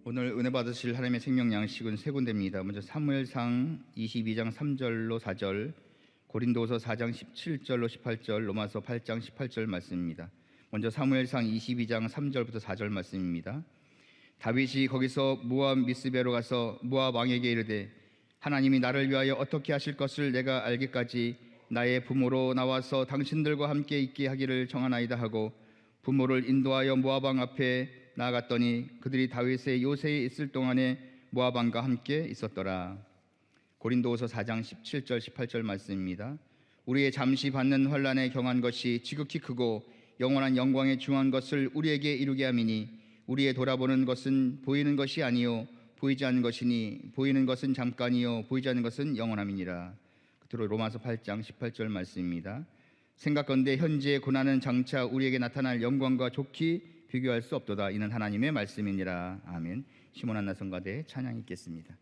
오늘 은혜 받으실 하나님의 생명 양식은 세 군데입니다. 먼저 사무엘상 22장 3절로 4절, 고린도서 4장 17절로 18절, 로마서 8장 18절 말씀입니다. 먼저 사무엘상 22장 3절부터 4절 말씀입니다. 다윗이 거기서 모압 미스베로 가서 모압 왕에게 이르되 하나님이 나를 위하여 어떻게 하실 것을 내가 알기까지 나의 부모로 나와서 당신들과 함께 있게 하기를 정하나이다 하고 부모를 인도하여 모압 왕 앞에 나아갔더니 그들이 다윗의 요새에 있을 동안에 모압 왕과 함께 있었더라. 고린도후서 4장 17절 18절 말씀입니다. 우리의 잠시 받는 환난에 경한 것이 지극히 크고 영원한 영광에 중한 것을 우리에게 이루게 함이니 우리의 돌아보는 것은 보이는 것이 아니요 보이지 않는 것이니 보이는 것은 잠깐이요 보이지 않는 것은 영원함이니라. 끝으로 로마서 8장 18절 말씀입니다. 생각건대 현재의 고난은 장차 우리에게 나타날 영광과 좋게 비교할 수 없도다. 이는 하나님의 말씀이니라. 아멘. 시몬 한나 성가대 찬양 있겠습니다.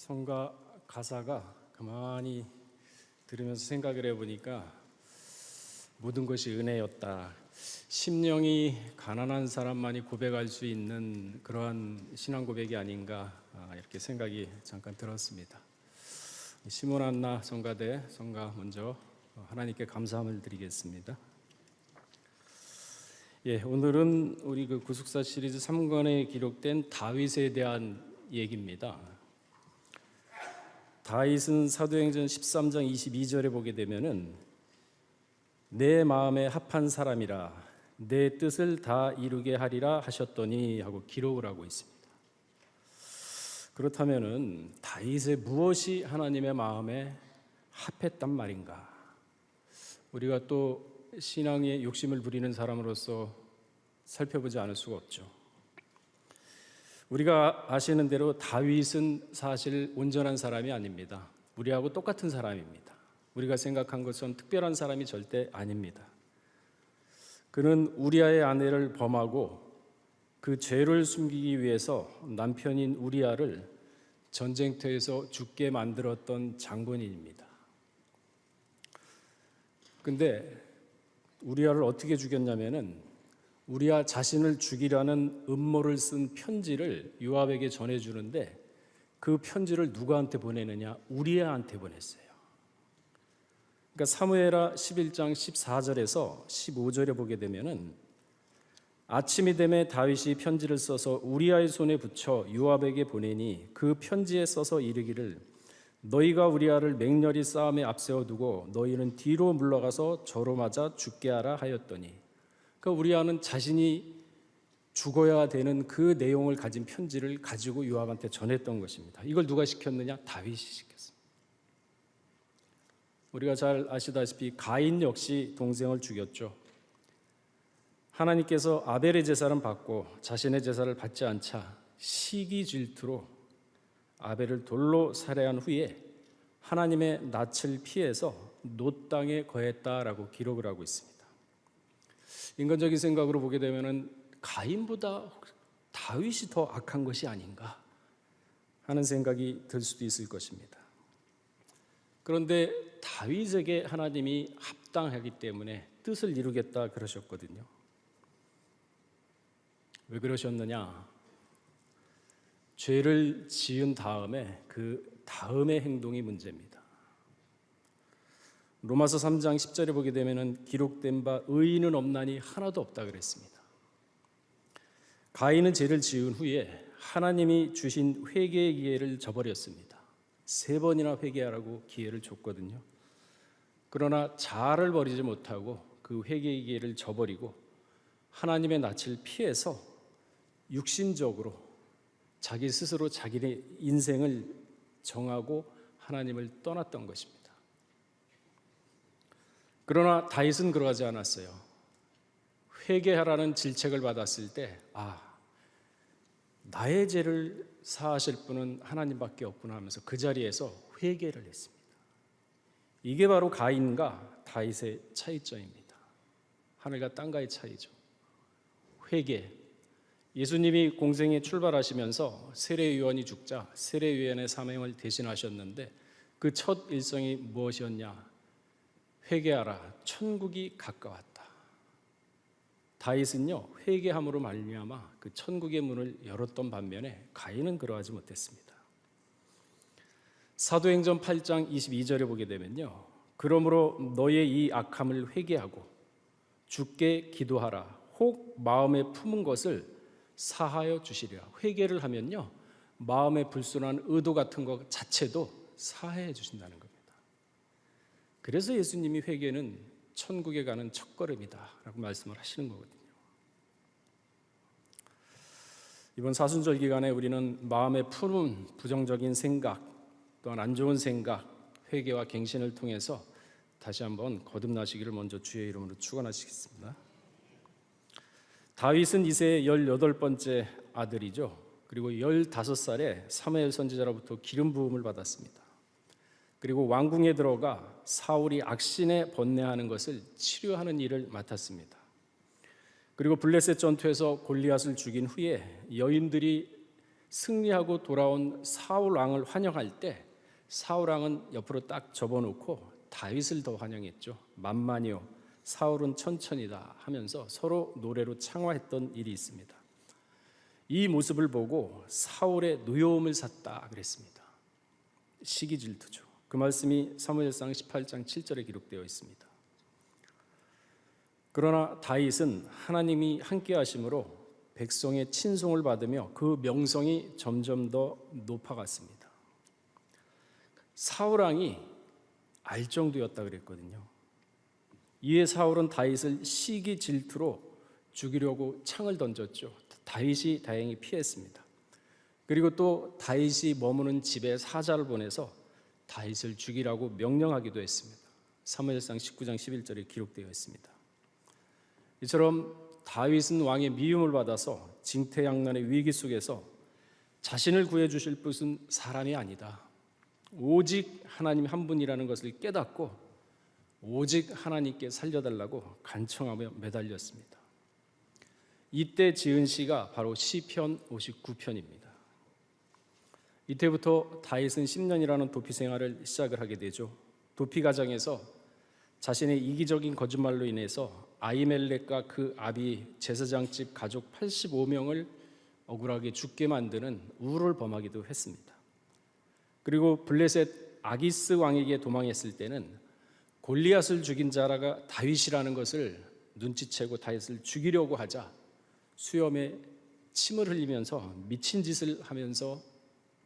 성가 가사가 가만히 들으면서 생각을 해보니까 모든 것이 은혜였다. 심령이 가난한 사람만이 고백할 수 있는 그러한 신앙 고백이 아닌가 이렇게 생각이 잠깐 들었습니다. 시몬 한나 성가대 성가 먼저 하나님께 감사함을 드리겠습니다. 오늘은 우리 구속사 시리즈 3권에 기록된 다윗에 대한 얘기입니다. 다윗은 사도행전 13장 22절에 보게 되면은 내 마음에 합한 사람이라 내 뜻을 다 이루게 하리라 하셨더니 하고 기록을 하고 있습니다. 그렇다면은 다윗의 무엇이 하나님의 마음에 합했단 말인가? 우리가 또 신앙에 욕심을 부리는 사람으로서 살펴보지 않을 수가 없죠. 우리가 아시는 대로 다윗은 사실 온전한 사람이 아닙니다. 우리하고 똑같은 사람입니다. 우리가 생각한 것처럼 특별한 사람이 절대 아닙니다. 그는 우리아의 아내를 범하고 그 죄를 숨기기 위해서 남편인 우리아를 전쟁터에서 죽게 만들었던 장본인입니다. 근데 우리아를 어떻게 죽였냐면은 우리아 자신을 죽이라는 음모를 쓴 편지를 요압에게 전해주는데 그 편지를 누구한테 보내느냐? 우리아한테 보냈어요. 그러니까 사무엘하 11장 14절에서 15절에 보게 되면은 아침이 되매 다윗이 편지를 써서 우리아의 손에 붙여 요압에게 보내니 그 편지에 써서 이르기를 너희가 우리아를 맹렬히 싸움에 앞세워 두고 너희는 뒤로 물러가서 저로 맞아 죽게 하라 하였더니 그러니까 우리아는 자신이 죽어야 되는 그 내용을 가진 편지를 가지고 요압한테 전했던 것입니다. 이걸 누가 시켰느냐? 다윗이 시켰습니다. 우리가 잘 아시다시피 가인 역시 동생을 죽였죠. 하나님께서 아벨의 제사를 받고 자신의 제사를 받지 않자 시기 질투로 아벨을 돌로 살해한 후에 하나님의 낯을 피해서 놋 땅에 거했다라고 기록을 하고 있습니다. 인간적인 생각으로 보게 되면은 가인보다 다윗이 더 악한 것이 아닌가 하는 생각이 들 수도 있을 것입니다. 그런데 다윗에게 하나님이 합당하기 때문에 뜻을 이루겠다 그러셨거든요. 왜 그러셨느냐? 죄를 지은 다음에 그 다음의 행동이 문제입니다. 로마서 3장 10절에 보게 되면은 기록된 바 의인은 없나니 하나도 없다 그랬습니다. 가인은 죄를 지은 후에 하나님이 주신 회개의 기회를 저버렸습니다. 3번이나 회개하라고 기회를 줬거든요. 그러나 자아를 버리지 못하고 그 회개의 기회를 저버리고 하나님의 낯을 피해서 육신적으로 자기 스스로 자기의 인생을 정하고 하나님을 떠났던 것입니다. 그러나 다윗은 그러하지 않았어요. 회개하라는 질책을 받았을 때 나의 죄를 사하실 분은 하나님밖에 없구나 하면서 그 자리에서 회개를 했습니다. 이게 바로 가인과 다윗의 차이점입니다. 하늘과 땅과의 차이죠. 회개. 예수님이 공생에 출발하시면서 세례요한이 죽자 세례요한의 사명을 대신하셨는데 그 첫 일성이 무엇이었냐? 회개하라, 천국이 가까웠다. 다윗은요 회개함으로 말미암아 그 천국의 문을 열었던 반면에 가인은 그러하지 못했습니다. 사도행전 8장 22절에 보게 되면요 그러므로 너의 이 악함을 회개하고 주께 기도하라. 혹 마음에 품은 것을 사하여 주시리라. 회개를 하면요 마음에 불순한 의도 같은 것 자체도 사해 주신다는 겁니다. 그래서 예수님이 회개는 천국에 가는 첫걸음이다 라고 말씀을 하시는 거거든요. 이번 사순절 기간에 우리는 마음에 품은 부정적인 생각 또한 안 좋은 생각, 회개와 갱신을 통해서 다시 한번 거듭나시기를 먼저 주의 이름으로 축원하시겠습니다. 다윗은 이새의 18번째 아들이죠. 그리고 15살에 사무엘 선지자로부터 기름 부음을 받았습니다. 그리고 왕궁에 들어가 사울이 악신에 번뇌하는 것을 치료하는 일을 맡았습니다. 그리고 블레셋 전투에서 골리앗을 죽인 후에 여인들이 승리하고 돌아온 사울 왕을 환영할 때 사울 왕은 옆으로 딱 접어놓고 다윗을 더 환영했죠. 만만이요 사울은 천천히다 하면서 서로 노래로 창화했던 일이 있습니다. 이 모습을 보고 사울의 노여움을 샀다 그랬습니다. 시기 질투죠. 그 말씀이 사무엘상 18장 7절에 기록되어 있습니다. 그러나 다윗은 하나님이 함께 하심으로 백성의 친송을 받으며 그 명성이 점점 더 높아갔습니다. 사울 왕이 알 정도였다 그랬거든요. 이에 사울은 다윗을 시기 질투로 죽이려고 창을 던졌죠. 다윗이 다행히 피했습니다. 그리고 또 다윗이 머무는 집에 사자를 보내서 다윗을 죽이라고 명령하기도 했습니다. 사무엘상 19장 11절에 기록되어 있습니다. 이처럼 다윗은 왕의 미움을 받아서 징태양난의 위기 속에서 자신을 구해주실 분은 사람이 아니다, 오직 하나님 한 분이라는 것을 깨닫고 오직 하나님께 살려달라고 간청하며 매달렸습니다. 이때 지은 시가 바로 시편 59편입니다. 이때부터 다윗은 10년이라는 도피 생활을 시작을 하게 되죠. 도피 가정에서 자신의 이기적인 거짓말로 인해서 아히멜렉과 그 아비 제사장집 가족 85명을 억울하게 죽게 만드는 우를 범하기도 했습니다. 그리고 블레셋 아기스 왕에게 도망했을 때는 골리앗을 죽인 자라가 다윗이라는 것을 눈치채고 다윗을 죽이려고 하자 수염에 침을 흘리면서 미친 짓을 하면서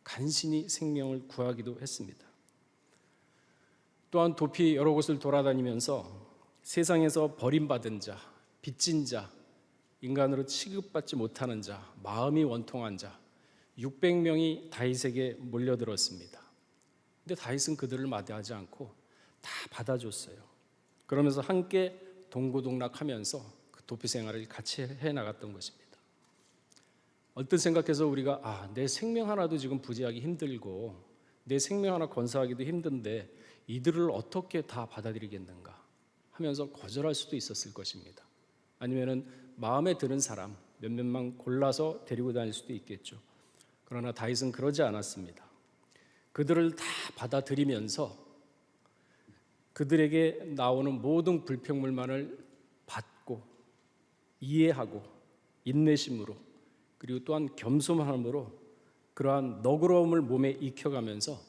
간신히 생명을 구하기도 했습니다. 또한 도피 여러 곳을 돌아다니면서 세상에서 버림받은 자, 빚진 자, 인간으로 취급받지 못하는 자, 마음이 원통한 자 600명이 다윗에게 몰려들었습니다. 근데 다윗은 그들을 마다하지 않고 다 받아줬어요. 그러면서 함께 동고동락하면서 그 도피 생활을 같이 해나갔던 것입니다. 얼뜻 생각해서 우리가 내 생명 하나도 지금 부지하기 힘들고 내 생명 하나 건사하기도 힘든데 이들을 어떻게 다 받아들이겠는가 하면서 거절할 수도 있었을 것입니다. 아니면은 마음에 드는 사람 몇몇만 골라서 데리고 다닐 수도 있겠죠. 그러나 다윗은 그러지 않았습니다. 그들을 다 받아들이면서 그들에게 나오는 모든 불평물만을 받고 이해하고 인내심으로 그리고 또한 겸손함으로 그러한 너그러움을 몸에 익혀가면서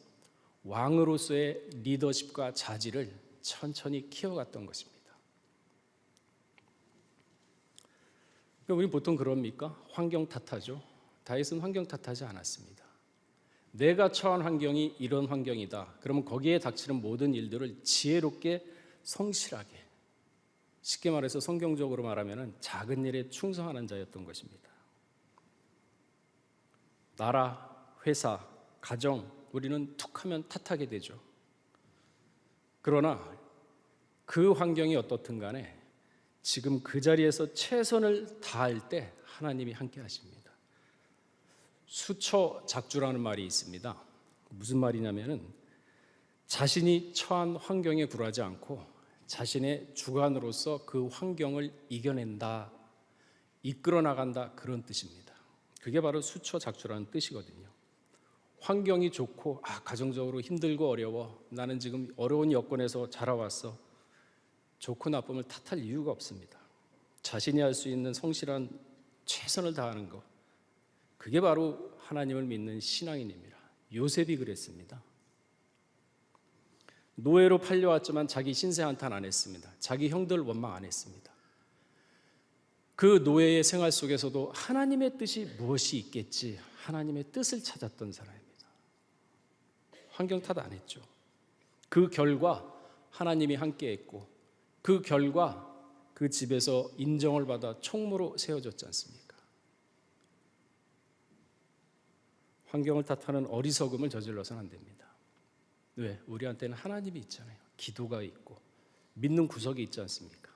왕으로서의 리더십과 자질을 천천히 키워갔던 것입니다. 우리 보통 그럽니까? 환경 탓하죠. 다윗은 환경 탓하지 않았습니다. 내가 처한 환경이 이런 환경이다. 그러면 거기에 닥치는 모든 일들을 지혜롭게 성실하게, 쉽게 말해서 성경적으로 말하면 작은 일에 충성하는 자였던 것입니다. 나라, 회사, 가정 우리는 툭하면 탓하게 되죠. 그러나 그 환경이 어떻든 간에 지금 그 자리에서 최선을 다할 때 하나님이 함께 하십니다. 수처작주라는 말이 있습니다. 무슨 말이냐면은 자신이 처한 환경에 굴하지 않고 자신의 주관으로서 그 환경을 이겨낸다, 이끌어 나간다, 그런 뜻입니다. 그게 바로 수처작주라는 뜻이거든요. 환경이 좋고 가정적으로 힘들고 어려워, 나는 지금 어려운 여건에서 자라왔어, 좋고 나쁨을 탓할 이유가 없습니다. 자신이 할 수 있는 성실한 최선을 다하는 것, 그게 바로 하나님을 믿는 신앙인입니다. 요셉이 그랬습니다. 노예로 팔려왔지만 자기 신세 한탄 안 했습니다. 자기 형들 원망 안 했습니다. 그 노예의 생활 속에서도 하나님의 뜻이 무엇이 있겠지, 하나님의 뜻을 찾았던 사람입니다. 환경 탓 안 했죠. 그 결과 하나님이 함께했고 그 결과 그 집에서 인정을 받아 총무로 세워졌지 않습니까? 환경을 탓하는 어리석음을 저질러서는 안 됩니다. 왜? 우리한테는 하나님이 있잖아요. 기도가 있고 믿는 구석이 있지 않습니까?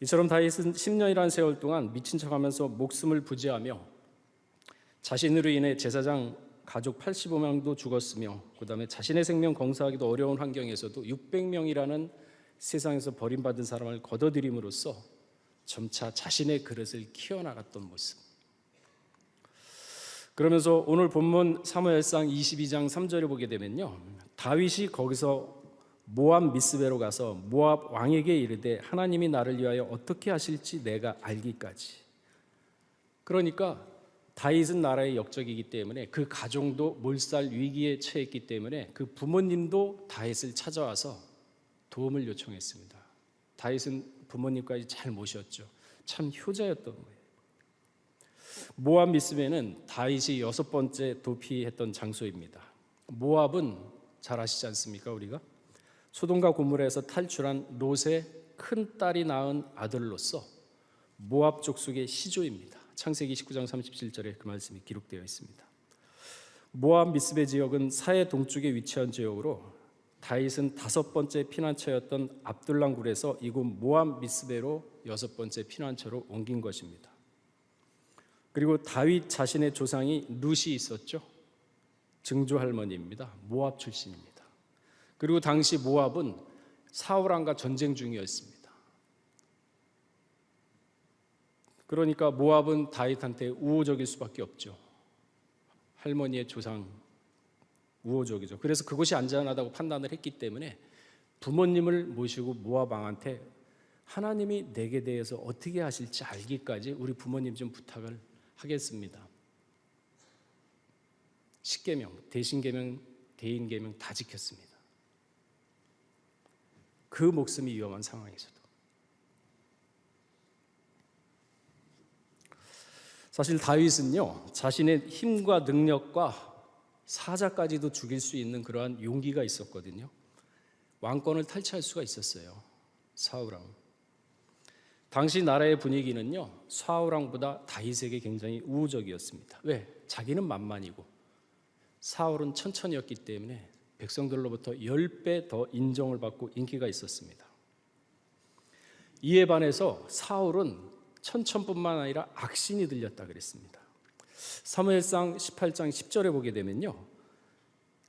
이처럼 다윗은 10년이라는 세월 동안 미친 척하면서 목숨을 부지하며 자신으로 인해 제사장 가족 85명도 죽었으며 그 다음에 자신의 생명 건사하기도 어려운 환경에서도 600명이라는 세상에서 버림받은 사람을 걷어들임으로써 점차 자신의 그릇을 키워나갔던 모습. 그러면서 오늘 본문 사무엘상 22장 3절에 보게 되면요, 다윗이 거기서 모압 미스베로 가서 모압 왕에게 이르되 하나님이 나를 위하여 어떻게 하실지 내가 알기까지. 그러니까 다윗은 나라의 역적이기 때문에 그 가정도 몰살 위기에 처했기 때문에 그 부모님도 다윗을 찾아와서 도움을 요청했습니다. 다윗은 부모님까지 잘 모셨죠. 참 효자였던 거예요. 모압 미스베는 다윗이 6번째 도피했던 장소입니다. 모압은 잘 아시지 않습니까? 우리가 소돔과 고모라에서 탈출한 롯의 큰 딸이 낳은 아들로서 모압 족속의 시조입니다. 창세기 19장 37절에 그 말씀이 기록되어 있습니다. 모압 미스베 지역은 사해 동쪽에 위치한 지역으로 다윗은 5번째 피난처였던 압둘람굴에서 이곳 모압 미스베로 6번째 피난처로 옮긴 것입니다. 그리고 다윗 자신의 조상이 룻이 있었죠. 증조 할머니입니다. 모압 출신입니다. 그리고 당시 모압은 사울 왕과 전쟁 중이었습니다. 그러니까 모압은 다윗한테 우호적일 수밖에 없죠. 할머니의 조상 우호적이죠. 그래서 그것이 안전하다고 판단을 했기 때문에 부모님을 모시고 모압 왕한테 하나님이 내게 대해서 어떻게 하실지 알기까지 우리 부모님 좀 부탁을 하겠습니다. 십계명, 대신계명, 대인계명 다 지켰습니다. 그 목숨이 위험한 상황에서도. 사실 다윗은요, 자신의 힘과 능력과 사자까지도 죽일 수 있는 그러한 용기가 있었거든요. 왕권을 탈취할 수가 있었어요. 사울왕. 당시 나라의 분위기는요, 사울왕보다 다윗에게 굉장히 우호적이었습니다. 왜? 자기는 만만이고 사울은 천천이었기 때문에 백성들로부터 10배 더 인정을 받고 인기가 있었습니다. 이에 반해서 사울은 천천뿐만 아니라 악신이 들렸다 그랬습니다. 사무엘상 18장 10절에 보게 되면요,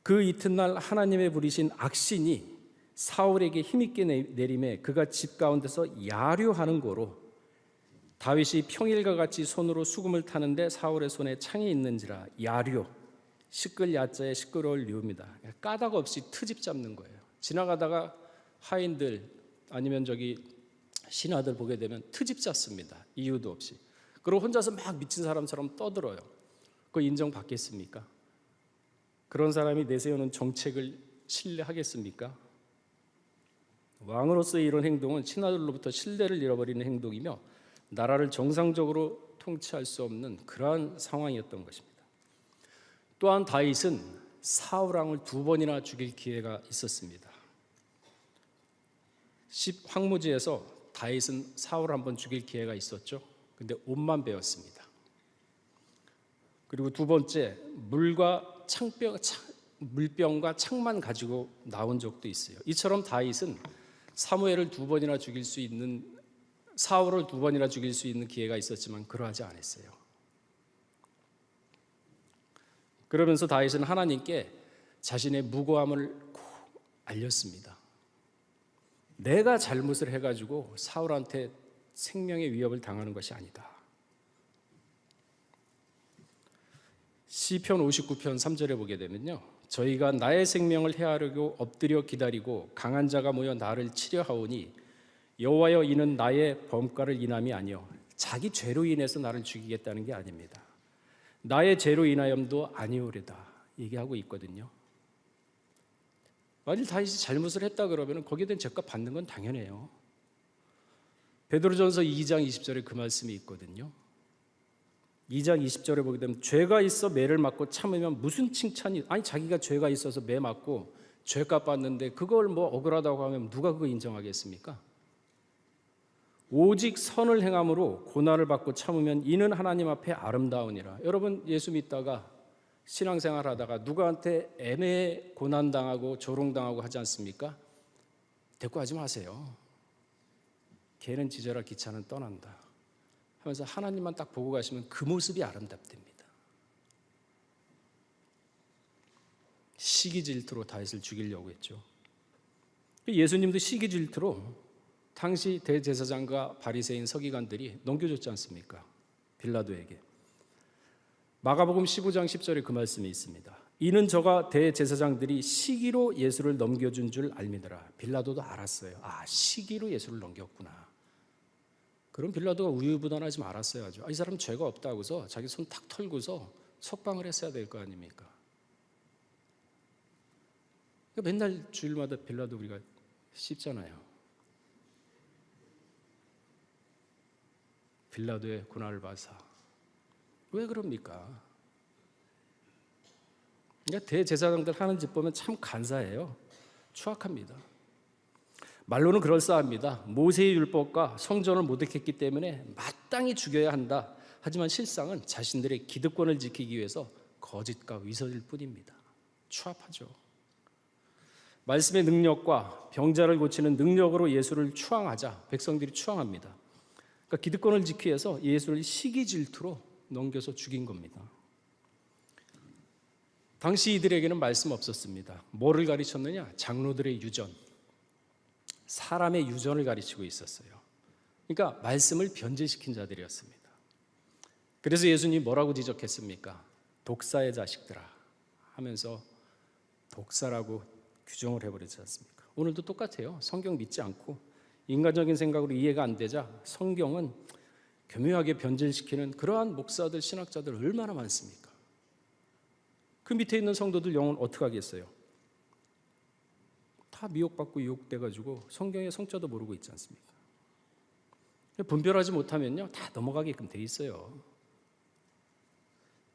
그 이튿날 하나님의 부리신 악신이 사울에게 힘있게 내림에 그가 집 가운데서 야류하는 거로 다윗이 평일과 같이 손으로 수금을 타는데 사울의 손에 창이 있는지라. 야류, 시끌 야자에 시끄러울 류입니다. 까닭 없이 트집 잡는 거예요. 지나가다가 하인들 아니면 신하들 보게 되면 트집 잡습니다. 이유도 없이. 그리고 혼자서 막 미친 사람처럼 떠들어요. 그거 인정받겠습니까? 그런 사람이 내세우는 정책을 신뢰하겠습니까? 왕으로서의 이런 행동은 신하들로부터 신뢰를 잃어버리는 행동이며 나라를 정상적으로 통치할 수 없는 그러한 상황이었던 것입니다. 또한 다윗은 사울왕을 2번이나 죽일 기회가 있었습니다. 10황무지에서 다윗은 사울을 한번 죽일 기회가 있었죠. 근데 옷만 베었습니다. 그리고 2번째, 물병과 창만 가지고 나온 적도 있어요. 이처럼 다윗은 사무엘을 2번이나 죽일 수 있는, 사울을 2번이나 죽일 수 있는 기회가 있었지만 그러하지 않았어요. 그러면서 다윗은 하나님께 자신의 무고함을 알렸습니다. 내가 잘못을 해가지고 사울한테 생명의 위협을 당하는 것이 아니다. 시편 59편 3절에 보게 되면요, 저희가 나의 생명을 해하려고 엎드려 기다리고 강한 자가 모여 나를 치려 하오니 여호와여 이는 나의 범가를 인함이 아니요 자기 죄로 인해서 나를 죽이겠다는 게 아닙니다. 나의 죄로 인하여도 아니오리다 얘기하고 있거든요. 만일 다윗이 잘못을 했다 그러면 거기에 대한 죄값 받는 건 당연해요. 베드로전서 2장 20절에 그 말씀이 있거든요. 2장 20절에 보게 되면 죄가 있어 매를 맞고 참으면 무슨 칭찬이, 아니 자기가 죄가 있어서 매 맞고 죄값 받는데 그걸 뭐 억울하다고 하면 누가 그거 인정하겠습니까? 오직 선을 행함으로 고난을 받고 참으면 이는 하나님 앞에 아름다우니라. 여러분 예수 믿다가 신앙생활 하다가 누구한테 애매해 고난당하고 조롱당하고 하지 않습니까? 대꾸하지 마세요. 개는 짖어라 기차는 떠난다 하면서 하나님만 딱 보고 가시면 그 모습이 아름답답니다. 시기 질투로 다윗을 죽이려고 했죠. 예수님도 시기 질투로 당시 대제사장과 바리새인 서기관들이 넘겨줬지 않습니까? 빌라도에게. 마가복음 15장 10절에 그 말씀이 있습니다. 이는 저가 대제사장들이 시기로 예수를 넘겨준 줄 알미더라. 빌라도도 알았어요. 아, 시기로 예수를 넘겼구나. 그럼 빌라도가 우유부단하지 말았어야죠. 이 사람 죄가 없다고서 자기 손 탁 털고서 석방을 했어야 될 거 아닙니까? 맨날 주일마다 빌라도 우리가 씹잖아요. 빌라도의 고난을 봐서 왜 그럽니까? 그러니까 대제사장들 하는 짓 보면 참 간사해요. 추악합니다. 말로는 그럴싸합니다. 모세의 율법과 성전을 모독했기 때문에 마땅히 죽여야 한다. 하지만 실상은 자신들의 기득권을 지키기 위해서 거짓과 위선일 뿐입니다. 추합하죠. 말씀의 능력과 병자를 고치는 능력으로 예수를 추앙하자 백성들이 추앙합니다. 그러니까 기득권을 지키기 위해서 예수를 시기 질투로 넘겨서 죽인 겁니다. 당시 이들에게는 말씀 없었습니다. 뭐를 가르쳤느냐? 장로들의 유전, 사람의 유전을 가르치고 있었어요. 그러니까 말씀을 변제시킨 자들이었습니다. 그래서 예수님이 뭐라고 지적했습니까? 독사의 자식들아 하면서 독사라고 규정을 해버리지 않습니까? 오늘도 똑같아요. 성경 믿지 않고 인간적인 생각으로 이해가 안 되자 성경은 교묘하게 변질시키는 그러한 목사들, 신학자들 얼마나 많습니까? 그 밑에 있는 성도들 영혼 어떻게 하겠어요? 다 미혹받고 유혹돼가지고 성경의 성자도 모르고 있지 않습니까? 분별하지 못하면요 다 넘어가게끔 돼 있어요.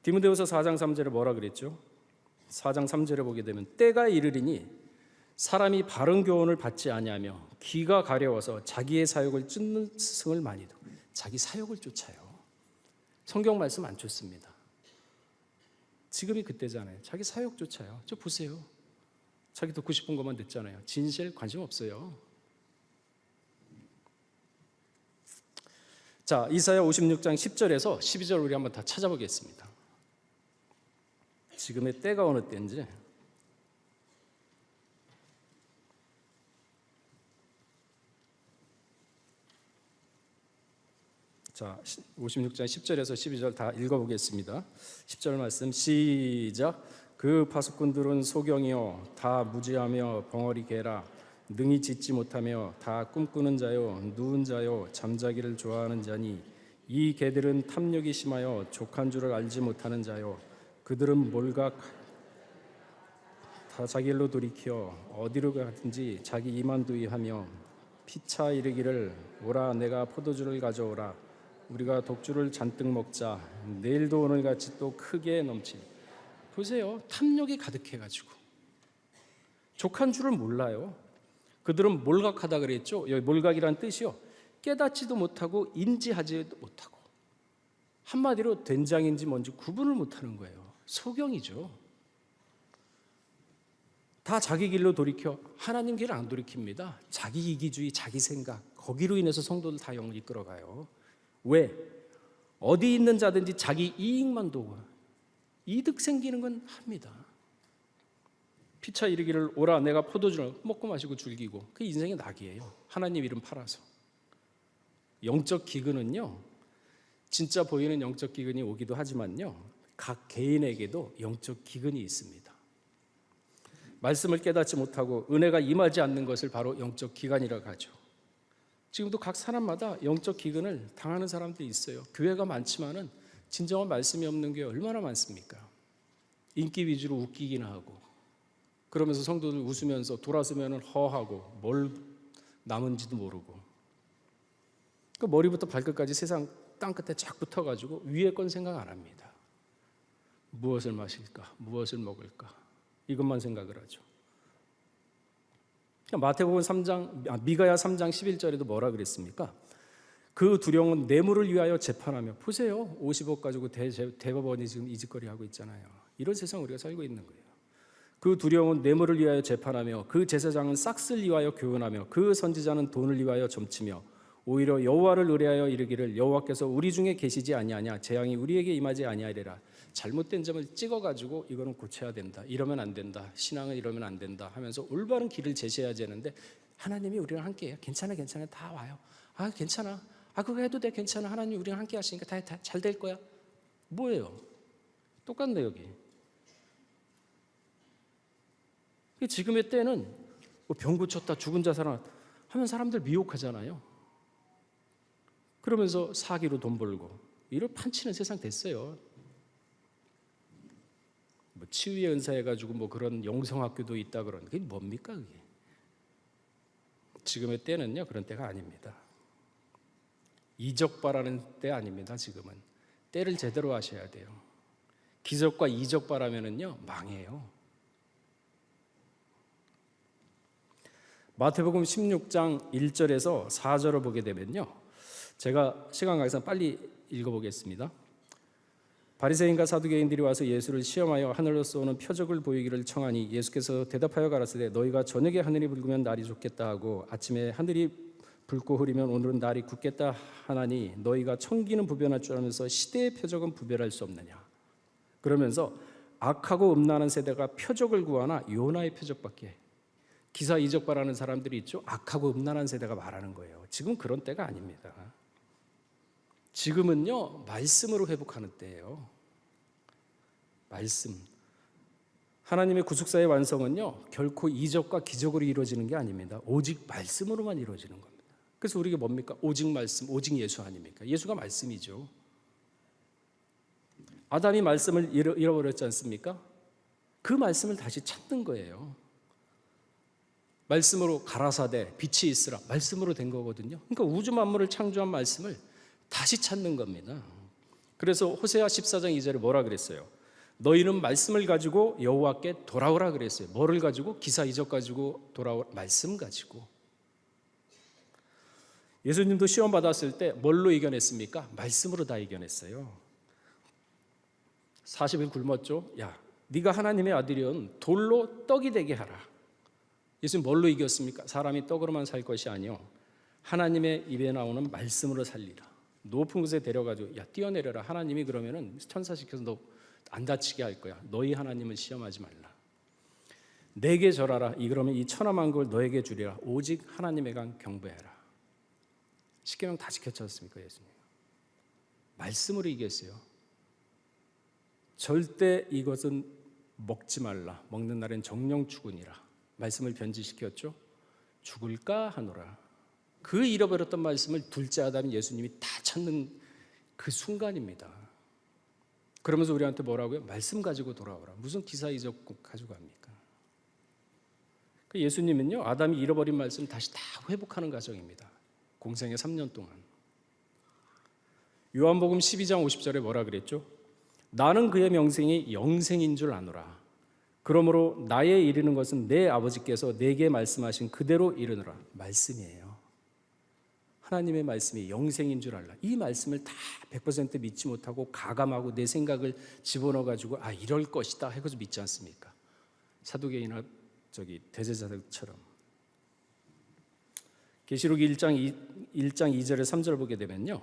디모데후서 4장 3절에 뭐라 그랬죠? 4장 3절에 보게 되면 때가 이르리니 사람이 바른 교훈을 받지 아니하며 귀가 가려워서 자기의 사욕을 쫓는 스승을 많이 두고 자기 사욕을 쫓아요. 성경 말씀 안 쫓습니다. 지금이 그때잖아요. 자기 사욕 쫓아요. 저 보세요. 자기 듣고 싶은 것만 듣잖아요. 진실 관심 없어요. 자, 이사야 56장 10절에서 12절 우리 한번 다 찾아보겠습니다. 지금의 때가 어느 때인지. 자, 56장 10절에서 12절 다 읽어보겠습니다. 10절 말씀 시작. 그 파수꾼들은 소경이요 다 무지하며 벙어리 개라 능히 짓지 못하며 다 꿈꾸는 자요 누운 자요 잠자기를 좋아하는 자니 이 개들은 탐욕이 심하여 족한 줄을 알지 못하는 자요 그들은 몰각 다 자기 일로 돌이켜 어디로 가든지 자기 이만두이하며 피차 이르기를 오라 내가 포도주를 가져오라 우리가 독주를 잔뜩 먹자 내일도 오늘같이 또 크게 넘치니 보세요. 탐욕이 가득해가지고 족한 줄을 몰라요. 그들은 몰각하다 그랬죠. 여기 몰각이란 뜻이요 깨닫지도 못하고 인지하지도 못하고 한마디로 된장인지 뭔지 구분을 못하는 거예요. 소경이죠. 다 자기 길로 돌이켜 하나님 길을 안 돌이킵니다. 자기 이기주의, 자기 생각 거기로 인해서 성도들 다 영을 이끌어가요. 왜? 어디 있는 자든지 자기 이익만 도구 이득 생기는 건 합니다. 피차 이르기를 오라 내가 포도주를 먹고 마시고 즐기고 그 인생의 낙이에요. 하나님 이름 팔아서. 영적 기근은요 진짜 보이는 영적 기근이 오기도 하지만요 각 개인에게도 영적 기근이 있습니다. 말씀을 깨닫지 못하고 은혜가 임하지 않는 것을 바로 영적 기근이라고 하죠. 지금도 각 사람마다 영적 기근을 당하는 사람들이 있어요. 교회가 많지만은 진정한 말씀이 없는 교회 얼마나 많습니까? 인기 위주로 웃기기나 하고 그러면서 성도들 웃으면서 돌아서면 허하고 뭘 남은지도 모르고 그 머리부터 발끝까지 세상 땅끝에 쫙 붙어가지고 위에 건 생각 안 합니다. 무엇을 마실까? 무엇을 먹을까? 이것만 생각을 하죠. 마태복음 3장, 미가야 3장 11절에도 뭐라 그랬습니까? 그 두령은 뇌물을 위하여 재판하며 보세요. 50억 가지고 대법원이 지금 이 짓거리 하고 있잖아요. 이런 세상 우리가 살고 있는 거예요. 그 두령은 뇌물을 위하여 재판하며 그 제사장은 싹쓸 위하여 교훈하며 그 선지자는 돈을 위하여 점치며 오히려 여호와를 의뢰하여 이르기를 여호와께서 우리 중에 계시지 아니하냐 재앙이 우리에게 임하지 아니하리라. 잘못된 점을 찍어가지고 이거는 고쳐야 된다. 이러면 안 된다. 신앙은 이러면 안 된다 하면서 올바른 길을 제시해야 되는데 하나님이 우리랑 함께해요. 괜찮아 다 와요. 아 괜찮아. 그거 해도 돼 괜찮아. 하나님 우리랑 함께 하시니까 다 잘 될 거야. 뭐예요? 똑같네 여기. 지금의 때는 뭐 병 고쳤다, 죽은 자 살아났다 하면 사람들 미혹하잖아요. 그러면서 사기로 돈 벌고 이를 판치는 세상 됐어요. 뭐 치유의 은사 해가지고 뭐 그런 영성학교도 있다 그런 그게 뭡니까 그게? 지금의 때는요 그런 때가 아닙니다. 이적바라는 때 아닙니다. 지금은 때를 제대로 하셔야 돼요. 기적과 이적바라면은요 망해요. 마태복음 16장 1절에서 4절을 보게 되면요, 제가 시간 관계상 빨리 읽어보겠습니다. 바리새인과 사두개인들이 와서 예수를 시험하여 하늘로서 오는 표적을 보이기를 청하니 예수께서 대답하여 가라사대 너희가 저녁에 하늘이 붉으면 날이 좋겠다 하고 아침에 하늘이 붉고 흐리면 오늘은 날이 굳겠다 하나니 너희가 청기는 부변할 줄 알면서 시대의 표적은 부별할 수 없느냐. 그러면서 악하고 음란한 세대가 표적을 구하나 요나의 표적밖에. 기사 이적바라는 사람들이 있죠. 악하고 음란한 세대가 말하는 거예요. 지금 그런 때가 아닙니다. 지금은요 말씀으로 회복하는 때예요. 말씀. 하나님의 구속사의 완성은요 결코 이적과 기적으로 이루어지는 게 아닙니다. 오직 말씀으로만 이루어지는 겁니다. 그래서 우리가 뭡니까? 오직 말씀, 오직 예수 아닙니까? 예수가 말씀이죠. 아담이 말씀을 잃어버렸지 않습니까? 그 말씀을 다시 찾는 거예요. 말씀으로 가라사대 빛이 있으라 말씀으로 된 거거든요. 그러니까 우주 만물을 창조한 말씀을 다시 찾는 겁니다. 그래서 호세아 14장 2절에 뭐라 그랬어요? 너희는 말씀을 가지고 여호와께 돌아오라 그랬어요. 뭐를 가지고? 기사 이적 가지고 돌아오라. 말씀 가지고. 예수님도 시험 받았을 때 뭘로 이겨냈습니까? 말씀으로 다 이겨냈어요. 40일 굶었죠. 야, 네가 하나님의 아들이면 돌로 떡이 되게 하라. 예수님 뭘로 이겼습니까? 사람이 떡으로만 살 것이 아니요 하나님의 입에 나오는 말씀으로 살리라. 높은 곳에 데려가지고 야 뛰어내려라. 하나님이 그러면은 천사 시켜서 너 안 다치게 할 거야. 너희 하나님은 시험하지 말라. 내게 절하라. 이 그러면 이 천하만국을 너에게 주리라. 오직 하나님에만 경배하라. 십계명 다 지켰지 않습니까? 예수님 말씀으로 이겼어요. 절대 이것은 먹지 말라. 먹는 날엔 정령 죽으니라. 말씀을 변질시켰죠. 죽을까 하노라. 그 잃어버렸던 말씀을 둘째 아담 예수님이 다 찾는 그 순간입니다. 그러면서 우리한테 뭐라고요? 말씀 가지고 돌아오라. 무슨 기사 이적 가지고 갑니까? 그 예수님은요 아담이 잃어버린 말씀 다시 다 회복하는 과정입니다. 공생의 3년 동안. 요한복음 12장 50절에 뭐라 그랬죠? 나는 그의 명생이 영생인 줄 아노라. 그러므로 나에 이르는 것은 내 아버지께서 내게 말씀하신 그대로 이르노라. 말씀이에요. 하나님의 말씀이 영생인 줄 알라. 이 말씀을 다 100% 믿지 못하고 가감하고 내 생각을 집어넣어가지고 아 이럴 것이다 해서 믿지 않습니까? 사두개인이나 대제사들처럼. 계시록 1장 2절에 3절 보게 되면요,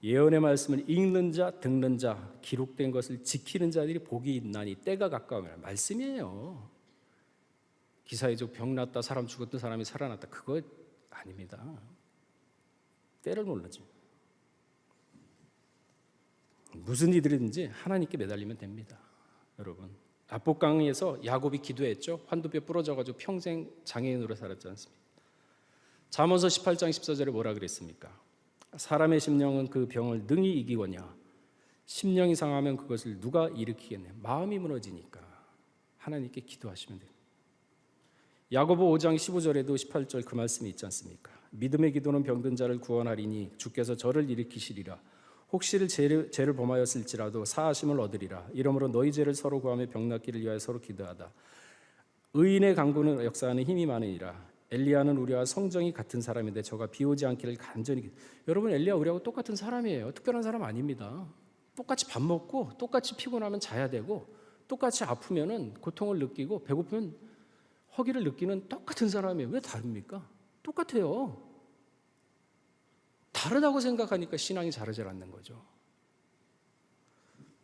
예언의 말씀을 읽는 자, 듣는 자, 기록된 것을 지키는 자들이 복이 있나니 때가 가까우면 말씀이에요. 기사이적 병 났다, 사람 죽었던 사람이 살아났다, 그거 아닙니다. 때를 몰라죠. 무슨 이들이든지 하나님께 매달리면 됩니다. 여러분, 압복강에서 야곱이 기도했죠. 환도뼈 부러져가지고 평생 장애인으로 살았지 않습니까? 잠언서 18장 14절에 뭐라 그랬습니까? 사람의 심령은 그 병을 능히 이기거냐. 심령이 상하면 그것을 누가 일으키겠냐. 마음이 무너지니까 하나님께 기도하시면 됩니다. 야고보 5장 15절에도 18절 그 말씀이 있지 않습니까? 믿음의 기도는 병든 자를 구원하리니 주께서 저를 일으키시리라. 혹시 죄를 범하였을지라도 사하심을 얻으리라. 이러므로 너희 죄를 서로 구하며 병 낫기를 위하여 서로 기도하다. 의인의 강구는 역사하는 힘이 많으니라. 엘리야는 우리와 성정이 같은 사람인데 저가 비 오지 않기를 간절히. 여러분, 엘리야 우리하고 똑같은 사람이에요. 특별한 사람 아닙니다. 똑같이 밥 먹고 똑같이 피곤하면 자야 되고 똑같이 아프면은 고통을 느끼고 배고프면 허기를 느끼는 똑같은 사람이에요. 왜 다릅니까? 똑같아요. 다르다고 생각하니까 신앙이 자라질 않는 거죠.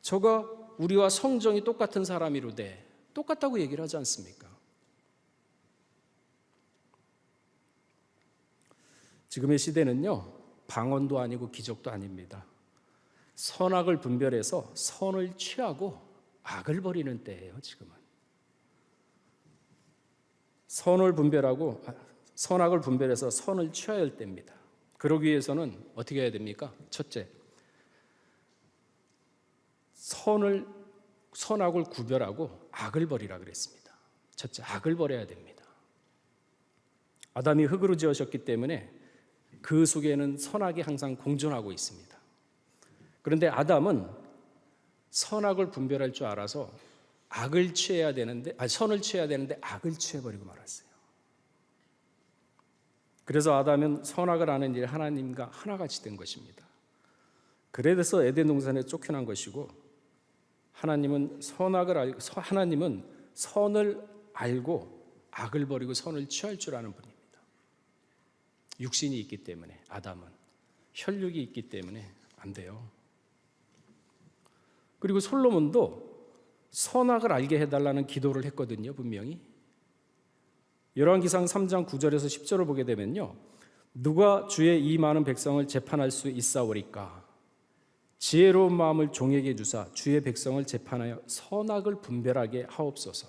저가 우리와 성정이 똑같은 사람이로되 똑같다고 얘기를 하지 않습니까? 지금의 시대는요, 방언도 아니고 기적도 아닙니다. 선악을 분별해서 선을 취하고 악을 버리는 때예요, 지금은. 선악을 분별해서 선을 취해야 할 때입니다. 그러기 위해서는 어떻게 해야 됩니까? 첫째, 선악을 구별하고 악을 버리라 그랬습니다. 첫째, 악을 버려야 됩니다. 아담이 흙으로 지으셨기 때문에 그 속에는 선악이 항상 공존하고 있습니다. 그런데 아담은 선악을 분별할 줄 알아서 선을 취해야 되는데 악을 취해버리고 말았어요. 그래서 아담은 선악을 아는 일에 하나님과 하나같이 된 것입니다. 그래서 에덴 동산에 쫓겨난 것이고, 하나님은 선을 알고 악을 버리고 선을 취할 줄 아는 분입니다. 육신이 있기 때문에, 아담은 혈육이 있기 때문에 안 돼요. 그리고 솔로몬도 선악을 알게 해달라는 기도를 했거든요, 분명히. 열왕기상 3장 9절에서 10절을 보게 되면요, 누가 주의 이 많은 백성을 재판할 수 있사오리까? 지혜로운 마음을 종에게 주사 주의 백성을 재판하여 선악을 분별하게 하옵소서.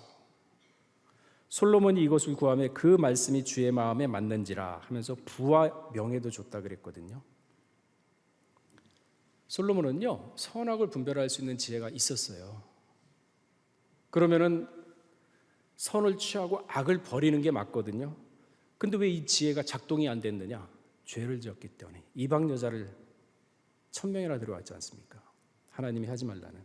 솔로몬이 이것을 구하며 그 말씀이 주의 마음에 맞는지라 하면서 부와 명예도 줬다 그랬거든요. 솔로몬은요, 선악을 분별할 수 있는 지혜가 있었어요. 그러면은 선을 취하고 악을 버리는 게 맞거든요. 근데 왜 이 지혜가 작동이 안 됐느냐? 죄를 지었기 때문에. 이방 여자를 1000명이나 들어왔지 않습니까? 하나님이 하지 말라는.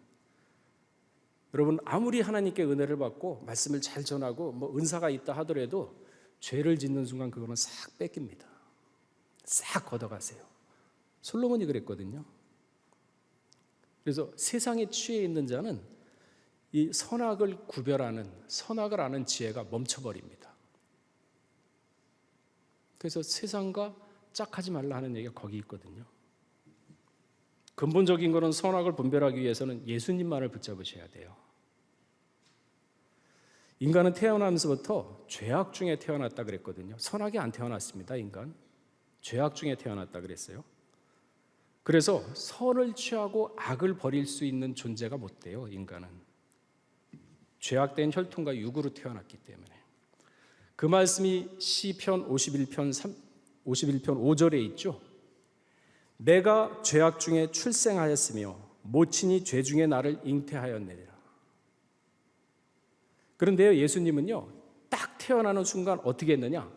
여러분, 아무리 하나님께 은혜를 받고 말씀을 잘 전하고 뭐 은사가 있다 하더라도 죄를 짓는 순간 그거는 싹 뺏깁니다. 싹 걷어가세요. 솔로몬이 그랬거든요. 그래서 세상에 취해 있는 자는 이 선악을 구별하는, 선악을 아는 지혜가 멈춰버립니다. 그래서 세상과 짝하지 말라 하는 얘기가 거기 있거든요. 근본적인 것은 선악을 분별하기 위해서는 예수님만을 붙잡으셔야 돼요. 인간은 태어나면서부터 죄악 중에 태어났다 그랬거든요. 선악이 안 태어났습니다, 인간. 죄악 중에 태어났다 그랬어요. 그래서 선을 취하고 악을 버릴 수 있는 존재가 못 돼요, 인간은. 죄악된 혈통과 육으로 태어났기 때문에. 그 말씀이 시편 51편 5절에 있죠. 내가 죄악 중에 출생하였으며 모친이 죄 중에 나를 잉태하였느니라. 그런데요, 예수님은요, 딱 태어나는 순간 어떻게 했느냐?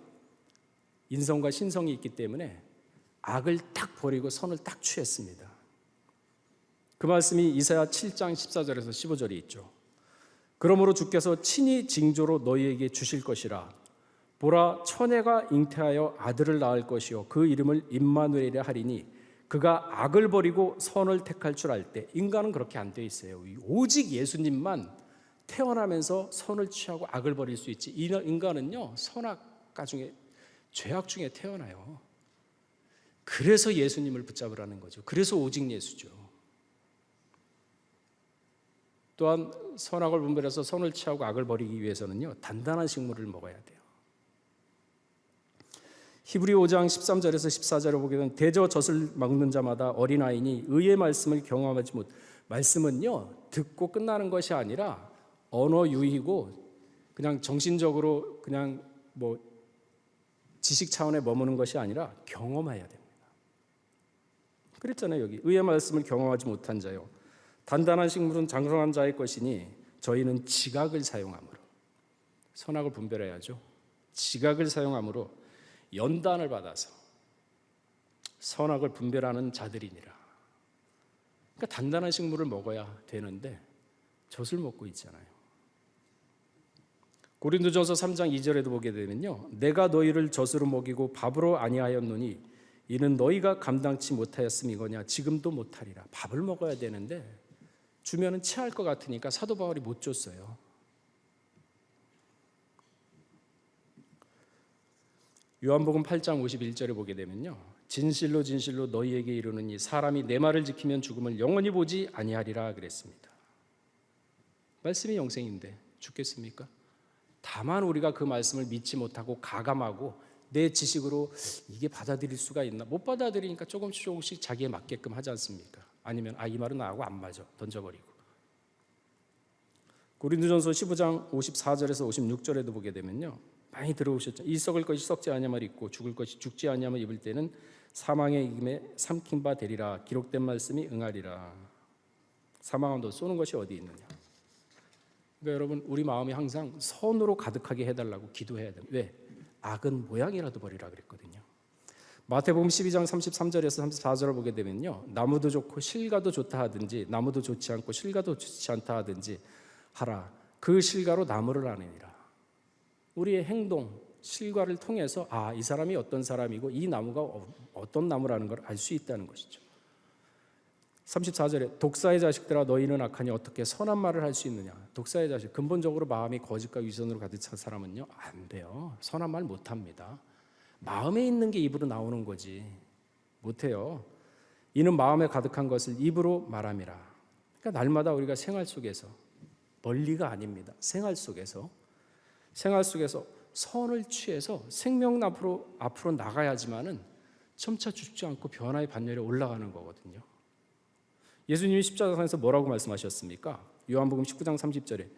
인성과 신성이 있기 때문에 악을 딱 버리고 선을 딱 취했습니다. 그 말씀이 이사야 7장 14절에서 15절에 있죠. 그러므로 주께서 친히 징조로 너희에게 주실 것이라. 보라, 처녀가 잉태하여 아들을 낳을 것이요 그 이름을 임마누엘이라 하리니 그가 악을 버리고 선을 택할 줄 알 때. 인간은 그렇게 안 돼 있어요. 오직 예수님만 태어나면서 선을 취하고 악을 버릴 수 있지. 인간은요, 선악 가중에, 죄악 중에 태어나요. 그래서 예수님을 붙잡으라는 거죠. 그래서 오직 예수죠. 또한 선악을 분별해서 선을 취하고 악을 버리기 위해서는요, 단단한 식물을 먹어야 돼요. 히브리 5장 13절에서 14절을 보게 되면 대저 젖을 먹는 자마다 어린아이니 의의 말씀을 경험하지 못. 말씀은요, 듣고 끝나는 것이 아니라 언어 유희고 그냥 정신적으로 그냥 뭐 지식 차원에 머무는 것이 아니라 경험해야 됩니다. 그랬잖아요, 여기. 의의 말씀을 경험하지 못한 자요. 단단한 식물은 장성한 자의 것이니 저희는 지각을 사용함으로. 선악을 분별해야죠. 지각을 사용함으로 연단을 받아서 선악을 분별하는 자들이니라. 그러니까 단단한 식물을 먹어야 되는데 젖을 먹고 있잖아요. 고린도전서 3장 2절에도 보게 되면요, 내가 너희를 젖으로 먹이고 밥으로 아니하였노니 이는 너희가 감당치 못하였음이거냐. 지금도 못하리라. 밥을 먹어야 되는데 주면은 체할 것 같으니까 사도 바울이 못 줬어요. 요한복음 8장 51절에 보게 되면요, 진실로 진실로 너희에게 이르노니 사람이 내 말을 지키면 죽음을 영원히 보지 아니하리라 그랬습니다. 말씀이 영생인데 죽겠습니까? 다만 우리가 그 말씀을 믿지 못하고 가감하고 내 지식으로 이게 받아들일 수가 있나? 못 받아들이니까 조금씩 자기에 맞게끔 하지 않습니까? 아니면 이 말은 나하고 안 맞아. 던져버리고. 고린도전서 15장 54절에서 56절에도 보게 되면요. 많이 들어오셨죠. 이 썩을 것이 썩지 아니함을 입고 죽을 것이 죽지 아니함을 입을 때는 사망의 이김에 삼킨 바 되리라. 기록된 말씀이 응하리라. 사망함도 쏘는 것이 어디 있느냐. 그러니까 여러분 우리 마음이 항상 선으로 가득하게 해달라고 기도해야 돼요. 왜? 악은 모양이라도 버리라 그랬거든요. 마태복음 12장 33절에서 34절을 보게 되면요. 나무도 좋고 실과도 좋다 하든지 나무도 좋지 않고 실과도 좋지 않다 하든지 하라. 그 실과로 나무를 아느니라. 우리의 행동, 실과를 통해서 이 사람이 어떤 사람이고 이 나무가 어떤 나무라는 걸 알 수 있다는 것이죠. 34절에 독사의 자식들아 너희는 악하니 어떻게 선한 말을 할 수 있느냐. 독사의 자식, 근본적으로 마음이 거짓과 위선으로 가득 찬 사람은요 안 돼요. 선한 말 못합니다. 마음에 있는 게 입으로 나오는 거지 못해요. 이는 마음에 가득한 것을 입으로 말함이라. 그러니까 날마다 우리가 생활 속에서, 멀리가 아닙니다. 생활 속에서 선을 취해서 생명 앞으로 나가야지만은 점차 죽지 않고 변화의 반열에 올라가는 거거든요. 예수님이 십자가상에서 뭐라고 말씀하셨습니까? 요한복음 19장 30절에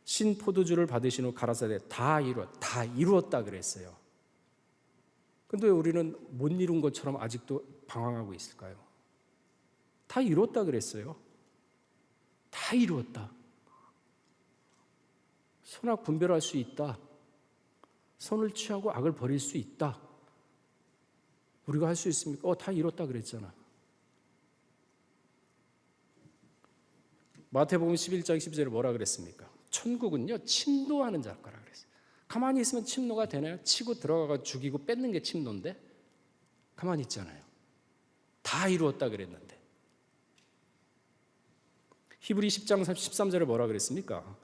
신 포도주를 받으신 후 가라사대 다 이루었다 그랬어요. 근데 왜 우리는 못 이룬 것처럼 아직도 방황하고 있을까요? 다 이루었다 그랬어요. 다 이루었다. 선악 분별할 수 있다. 선을 취하고 악을 버릴 수 있다. 우리가 할 수 있습니까? 다 이뤘다 그랬잖아. 마태복음 11장 10절에 뭐라 그랬습니까? 천국은요 침노하는 자일 거라 그랬어요. 가만히 있으면 침노가 되나요? 치고 들어가서 죽이고 뺏는 게 침노인데 가만히 있잖아요. 다 이루었다 그랬는데. 히브리 10장 13절에 뭐라 그랬습니까?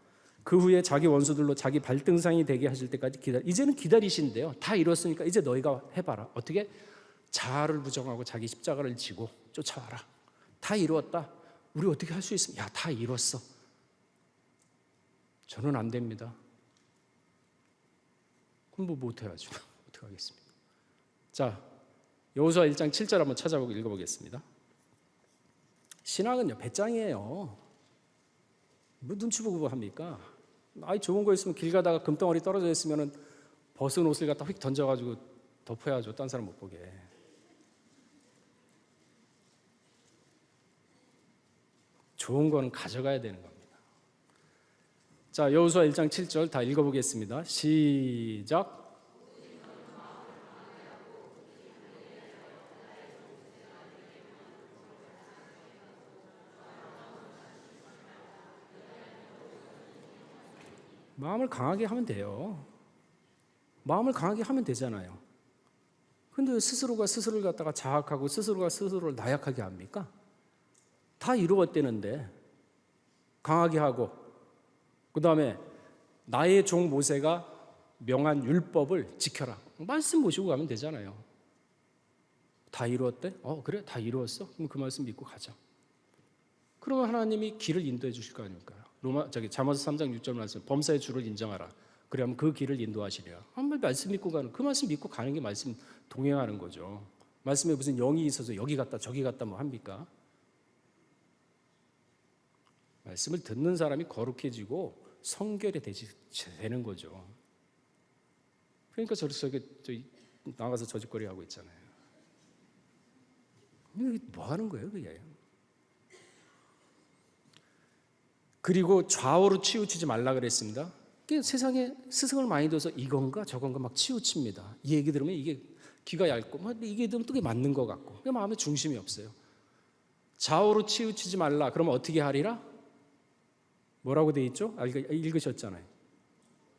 그 후에 자기 원수들로 자기 발등상이 되게 하실 때까지 이제는 기다리신대요. 다 이뤘으니까 이제 너희가 해봐라. 어떻게? 자아를 부정하고 자기 십자가를 지고 쫓아와라. 다 이루었다. 우리 어떻게 할 수 있습니까? 다 이뤘어. 저는 안 됩니다. 그럼 뭐 못해야죠. 어떻게 하겠습니까? 자, 여호수아 1장 7절 한번 찾아보고 읽어보겠습니다. 신앙은요 배짱이에요. 뭐 눈치 보고 합니까? 좋은 거 있으면 길 가다가 금덩어리 떨어져 있으면 벗은 옷을 갖다 휙 던져가지고 덮어야죠. 딴 사람 못 보게. 좋은 거는 가져가야 되는 겁니다. 자, 여호수아 1장 7절 다 읽어보겠습니다. 시작. 마음을 강하게 하면 돼요. 마음을 강하게 하면 되잖아요. 근데 스스로가 스스로를 갖다가 자학하고 스스로가 스스로를 나약하게 합니까? 다 이루었대는데 강하게 하고 그 다음에 나의 종 모세가 명한 율법을 지켜라. 말씀 모시고 가면 되잖아요. 다 이루었대? 그래? 다 이루었어? 그럼 그 말씀 믿고 가자. 그러면 하나님이 길을 인도해 주실 거 아닙니까? 잠언서 3장 6절 말씀 범사의 주를 인정하라. 그러면 그 길을 인도하시리라. 한번 말씀 믿고 가는 그 말씀 믿고 가는 게 말씀 동행하는 거죠. 말씀에 무슨 영이 있어서 여기 갔다 저기 갔다 뭐 합니까? 말씀을 듣는 사람이 거룩해지고 성결이 되는 거죠. 그러니까 저렇게 나가서 저짓거리 하고 있잖아요. 뭐 하는 거예요, 그게? 그리고 좌우로 치우치지 말라 그랬습니다. 세상에 스승을 많이 둬서 이건가 저건가 막 치우칩니다. 이 얘기 들으면 이게 귀가 얇고 이게 들으면 또 그게 맞는 것 같고 마음에 중심이 없어요. 좌우로 치우치지 말라. 그러면 어떻게 하리라? 뭐라고 돼 있죠? 읽으셨잖아요.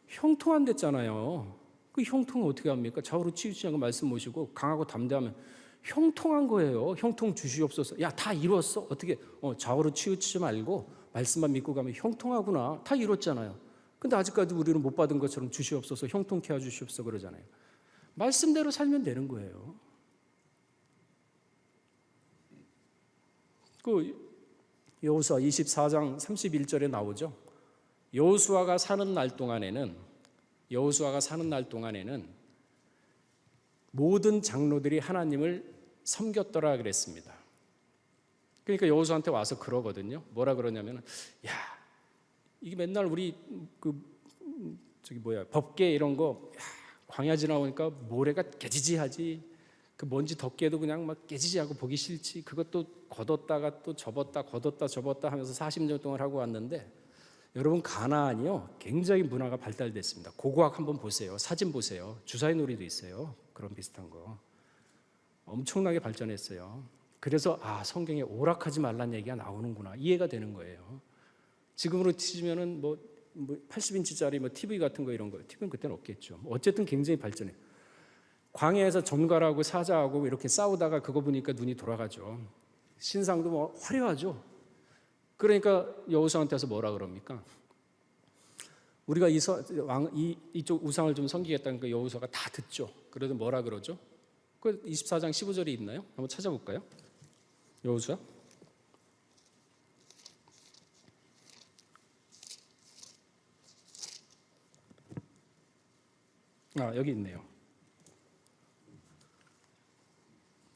형통한댔잖아요. 그 형통은 어떻게 합니까? 좌우로 치우치지 않고 말씀 모시고 강하고 담대하면 형통한 거예요. 형통 주시옵소서. 야, 다 이뤘어. 어떻게? 좌우로 치우치지 말고 말씀만 믿고 가면 형통하구나. 다 이뤘잖아요. 근데 아직까지 우리는 못 받은 것처럼 주시옵소서, 형통케 해주시옵소서 그러잖아요. 말씀대로 살면 되는 거예요. 그 여호수아 24장 31절에 나오죠. 여호수아가 사는 날 동안에는 모든 장로들이 하나님을 섬겼더라 그랬습니다. 그러니까 여호수아한테 와서 그러거든요. 뭐라 그러냐면, 야, 이게 맨날 우리 법계 이런 거, 야, 광야 지나오니까 모래가 깨지지하지. 그 먼지 덮개도 그냥 막 깨지지하고 보기 싫지. 그것도 걷었다가 또 접었다 걷었다 접었다 하면서 40년 동안 하고 왔는데, 여러분 가나안이요 굉장히 문화가 발달됐습니다. 고고학 한번 보세요. 사진 보세요. 주사위 놀이도 있어요. 그런 비슷한 거 엄청나게 발전했어요. 그래서 성경에 오락하지 말란 얘기가 나오는구나 이해가 되는 거예요. 지금으로 치면은 뭐 80인치짜리 뭐 TV 같은 거 이런 거, TV는 그때는 없겠죠. 어쨌든 굉장히 발전해. 광야에서 전갈하고 사자하고 이렇게 싸우다가 그거 보니까 눈이 돌아가죠. 신상도 뭐 화려하죠. 그러니까 여호수아한테 와서 뭐라 그럽니까? 우리가 이쪽 우상을 좀 섬기겠다는 그 여호수아가 다 듣죠. 그래도 뭐라 그러죠? 그 24장 15절에 있나요? 한번 찾아볼까요? 여호수아? 여기 있네요.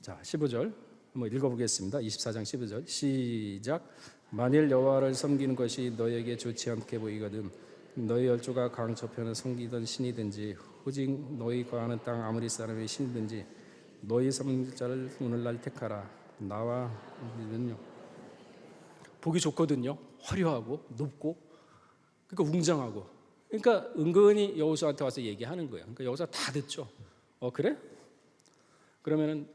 자, 15절 한번 읽어보겠습니다. 24장 15절 시작. 만일 여호와를 섬기는 것이 너에게 좋지 않게 보이거든 너희 열조가 강 저편을 섬기던 신이든지 오직 너희 거하는 땅 아무리 사람의 신이든지 너희 섬길 자를 오늘날 택하라. 나와 믿으면요. 보기 좋거든요. 화려하고 높고 그러니까 웅장하고 그러니까 은근히 여호수아한테 와서 얘기하는 거예요. 그러니까 여호수아 다 듣죠. 그래? 그러면은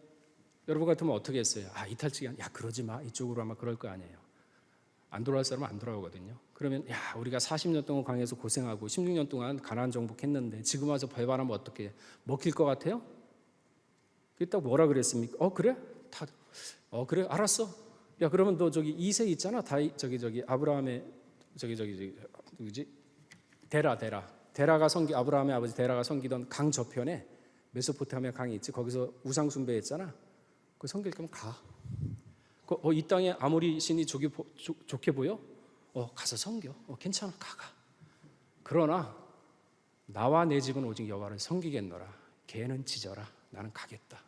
여러분 같으면 어떻게 했어요? 이탈치기 야 그러지 마. 이쪽으로 아마 그럴 거 아니에요. 안 돌아올 사람은 안 돌아오거든요. 그러면 야 우리가 40년 동안 광야에서 고생하고 16년 동안 가나안 정복했는데 지금 와서 배반하면 어떻게 먹힐 것 같아요? 딱 뭐라 그랬습니까? 그래? 그래 알았어. 야 그러면 너 저기 이세 있잖아. 저기 아브라함의 누구지? 데라가 아브라함의 아버지 데라가 섬기던 강 저편에 메소포타미아 강이 있지. 거기서 우상 숭배했잖아. 그 섬길 거면 가. 이 땅에 아모리 신이 좋게 보여? 가서 섬겨. 괜찮아. 가. 그러나 나와 내 집은 오직 여호와를 섬기겠노라. 걔는 짖어라. 나는 가겠다.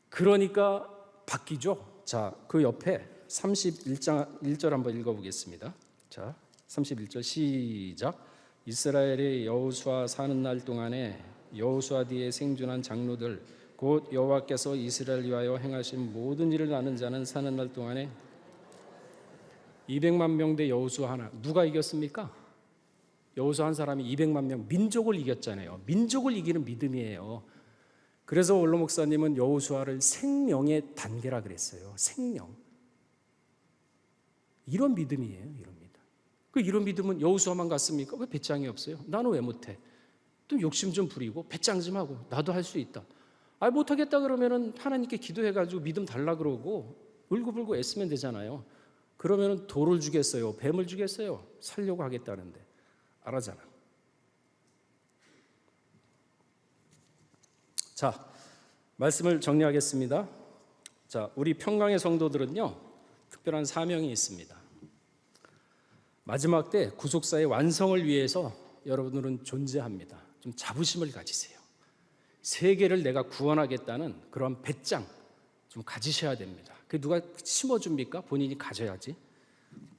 그러니까 바뀌죠. 자, 그 옆에 31장 1절 한번 읽어보겠습니다. 자, 31절 시작. 이스라엘의 여호수아 사는 날 동안에 여호수아 뒤에 생존한 장로들 곧 여호와께서 이스라엘 위하여 행하신 모든 일을 아는 자는 사는 날 동안에 200만 명 대 여호수아 하나. 누가 이겼습니까? 여호수아 한 사람이 200만 명 민족을 이겼잖아요. 민족을 이기는 믿음이에요. 그래서 원로 목사님은 여호수아를 생명의 단계라 그랬어요. 생명. 이런 믿음이에요. 이런 믿음. 이런 믿음은 여호수아만 갔습니까? 왜 배짱이 없어요? 나는 왜 못해? 또 욕심 좀 부리고 배짱 좀 하고 나도 할 수 있다. 못하겠다 그러면은 하나님께 기도해가지고 믿음 달라 그러고 울고불고 애쓰면 되잖아요. 그러면은 돌을 주겠어요? 뱀을 주겠어요? 살려고 하겠다는데 알아잖아. 자, 말씀을 정리하겠습니다. 자, 우리 평강의 성도들은요 특별한 사명이 있습니다. 마지막 때 구속사의 완성을 위해서 여러분들은 존재합니다. 좀 자부심을 가지세요. 세계를 내가 구원하겠다는 그런 배짱 좀 가지셔야 됩니다. 그게 누가 심어줍니까? 본인이 가져야지.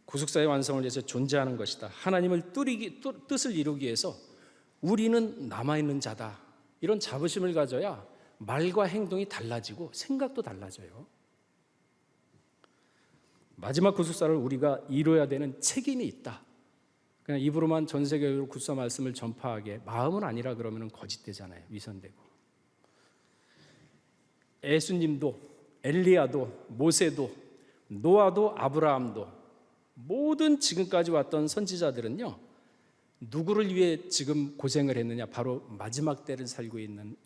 구속사의 완성을 위해서 존재하는 것이다. 하나님을 뜻을 이루기 위해서 우리는 남아있는 자다. 이런 자부심을 가져야 말과 행동이 달라지고 생각도 달라져요. 마지막 구속사를 우리가 이뤄야 되는 책임이 있다. 그냥 입으로만 전 세계적으로 구속사 말씀을 전파하게 마음은 아니라 그러면 거짓되잖아요. 위선되고. 예수님도 엘리야도 모세도 노아도 아브라함도 모든 지금까지 왔던 선지자들은요. 누구를 위해 지금 고생을 했느냐? 바로 마지막 때를 살고 있는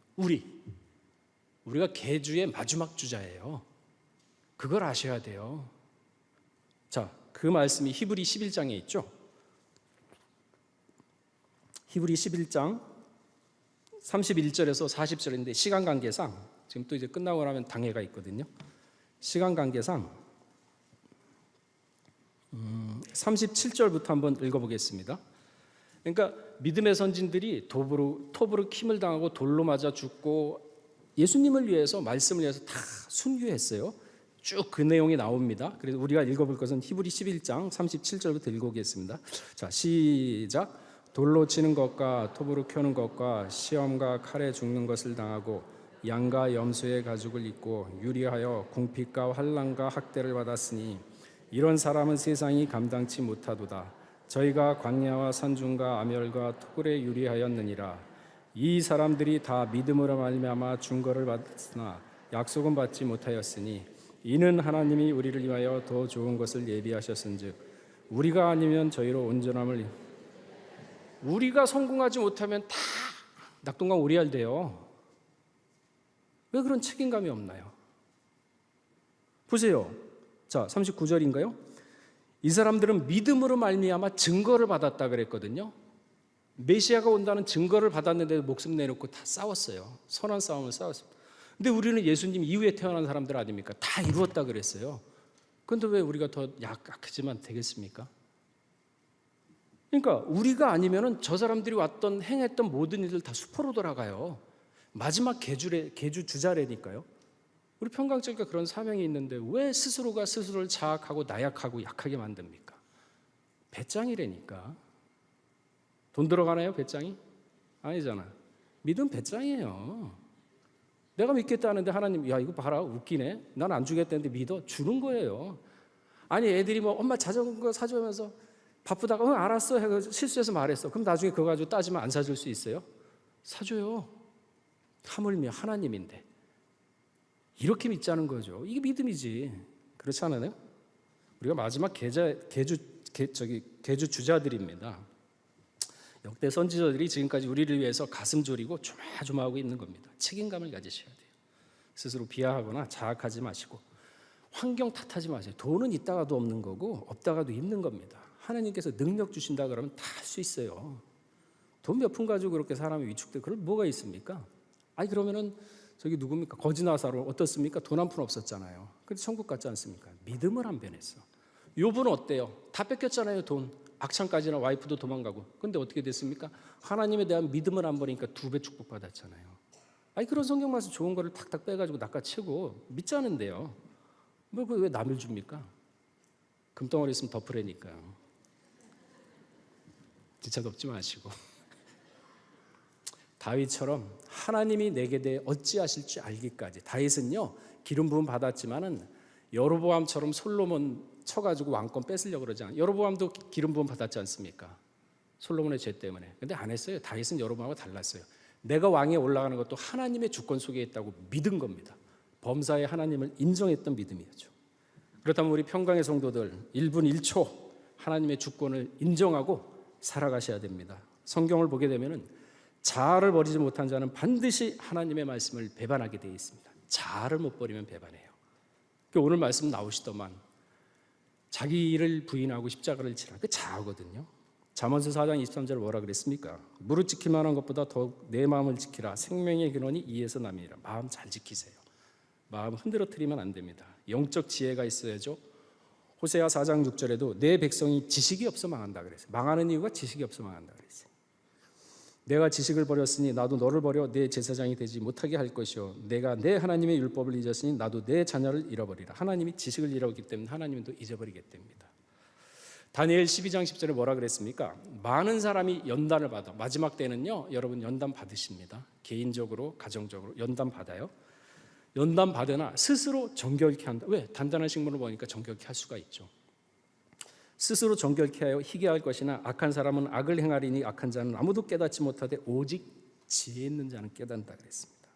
우리가 계주의 마지막 주자예요. 그걸 아셔야 돼요. 자, 그 말씀이 히브리 11장에 있죠. 히브리 11장 31절에서 40절인데 시간 관계상 지금 또 이제 끝나고 나면 당회가 있거든요. 시간 관계상 37절부터 한번 읽어보겠습니다. 그러니까 믿음의 선진들이 토브룩 힘을 당하고 돌로 맞아 죽고 예수님을 위해서 말씀을 위해서 다 순교했어요. 쭉 그 내용이 나옵니다. 그래서 우리가 읽어볼 것은 히브리 11장 37절부터 읽어보겠습니다. 자, 시작. 돌로 치는 것과 톱으로 켜는 것과 시험과 칼에 죽는 것을 당하고 양과 염소의 가죽을 입고 유리하여 궁핍과 환난과 학대를 받았으니 이런 사람은 세상이 감당치 못하도다. 저희가 광야와 산중과 암열과 토굴에 유리하였느니라. 이 사람들이 다 믿음으로 말미암아 증거를 받았으나 약속은 받지 못하였으니 이는 하나님이 우리를 위하여 더 좋은 것을 예비하셨은즉 우리가 아니면 저희로 온전함을 우리가 성공하지 못하면 다 낙동강 오리알 돼요. 왜 그런 책임감이 없나요? 보세요. 자, 39절인가요? 이 사람들은 믿음으로 말미암아 증거를 받았다 그랬거든요. 메시아가 온다는 증거를 받았는데도 목숨 내놓고 다 싸웠어요. 선한 싸움을 싸웠습니다. 근데 우리는 예수님 이후에 태어난 사람들 아닙니까? 다 이루었다 그랬어요. 그런데 왜 우리가 더 약하지만 되겠습니까? 그러니까 우리가 아니면은 저 사람들이 왔던 행했던 모든 일들 다 수포로 돌아가요. 마지막 계주 주자래니까요. 우리 평강교회가 그런 사명이 있는데 왜 스스로가 스스로를 자학하고 나약하고 약하게 만듭니까? 배짱이라니까. 돈 들어가나요, 배짱이? 아니잖아. 믿음 배짱이에요. 내가 믿겠다는데 하나님, 야 이거 봐라 웃기네. 난 안 주겠다는데 믿어. 주는 거예요. 아니 애들이 뭐 엄마 자전거 사주면서 바쁘다가 응 알았어 해서 실수해서 말했어. 그럼 나중에 그거 가지고 따지면 안 사줄 수 있어요? 사줘요. 하물며 하나님인데. 이렇게 믿자는 거죠. 이게 믿음이지. 그렇지 않아요? 우리가 마지막 계주 주자들입니다. 역대 선지자들이 지금까지 우리를 위해서 가슴 졸이고 조마조마하고 있는 겁니다. 책임감을 가지셔야 돼요. 스스로 비하하거나 자학하지 마시고 환경 탓하지 마세요. 돈은 있다가도 없는 거고 없다가도 있는 겁니다. 하나님께서 능력 주신다 그러면 다 할 수 있어요. 돈 몇 푼 가지고 그렇게 사람이 위축돼 그럴 뭐가 있습니까? 아니 그러면은 저기 누굽니까? 거지 나사로 어떻습니까? 돈 한 푼 없었잖아요. 근데 천국 갔지 않습니까? 믿음을 안 변했어. 욥은 어때요? 다 뺏겼잖아요. 돈. 악창까지나 와이프도 도망가고. 근데 어떻게 됐습니까? 하나님에 대한 믿음을 안 버리니까 2배 축복받았잖아요. 아니 그런 성경 말씀 좋은 거를 탁탁 빼가지고 낚아채고 믿자는데요. 왜 남을 줍니까? 금덩어리 있으면 덮으라니까요. 지쳐 덮지 마시고. 다윗처럼 하나님이 내게 대해 어찌하실 줄 알기까지. 다윗은요 기름 부음 받았지만은 여로보암처럼 솔로몬 쳐가지고 왕권 뺏으려고 그러지 않아요. 여로보암도 기름 부음 받았지 않습니까? 솔로몬의 죄 때문에. 근데 안 했어요. 다윗은 여로보암하고 달랐어요. 내가 왕에 올라가는 것도 하나님의 주권 속에 있다고 믿은 겁니다. 범사에 하나님을 인정했던 믿음이었죠. 그렇다면 우리 평강의 성도들 1분 1초 하나님의 주권을 인정하고 살아가셔야 됩니다. 성경을 보게 되면은 자아를 버리지 못한 자는 반드시 하나님의 말씀을 배반하게 되어 있습니다. 자아를 못 버리면 배반해요. 오늘 말씀 나오시더만 자기를 부인하고 십자가를 지라. 그 자아거든요. 잠언서 4장 23절 뭐라 그랬습니까? 무릇 지킬 만한 것보다 더욱 내 마음을 지키라. 생명의 근원이 이에서 남이라. 마음 잘 지키세요. 마음 흔들어뜨리면 안 됩니다. 영적 지혜가 있어야죠. 호세아 4장 6절에도 내 백성이 지식이 없어 망한다 그랬어요. 망하는 이유가 지식이 없어 망한다 그랬어요. 내가 지식을 버렸으니 나도 너를 버려 내 제사장이 되지 못하게 할 것이요 내가 내 하나님의 율법을 잊었으니 나도 내 자녀를 잃어버리라. 하나님이 지식을 잃었기 때문에 하나님도 잊어버리게 됩니다. 다니엘 12장 10절에 뭐라 그랬습니까? 많은 사람이 연단을 받아. 마지막 때는요 여러분 연단 받으십니다. 개인적으로 가정적으로 연단 받아요. 연단 받으나 스스로 정결케 한다. 왜? 단단한 식물을 보니까 정결케 할 수가 있죠. 스스로 정결케 하여 희게 할 것이나 악한 사람은 악을 행하리니 악한 자는 아무도 깨닫지 못하되 오직 지혜 있는 자는 깨닫는다 그랬습니다.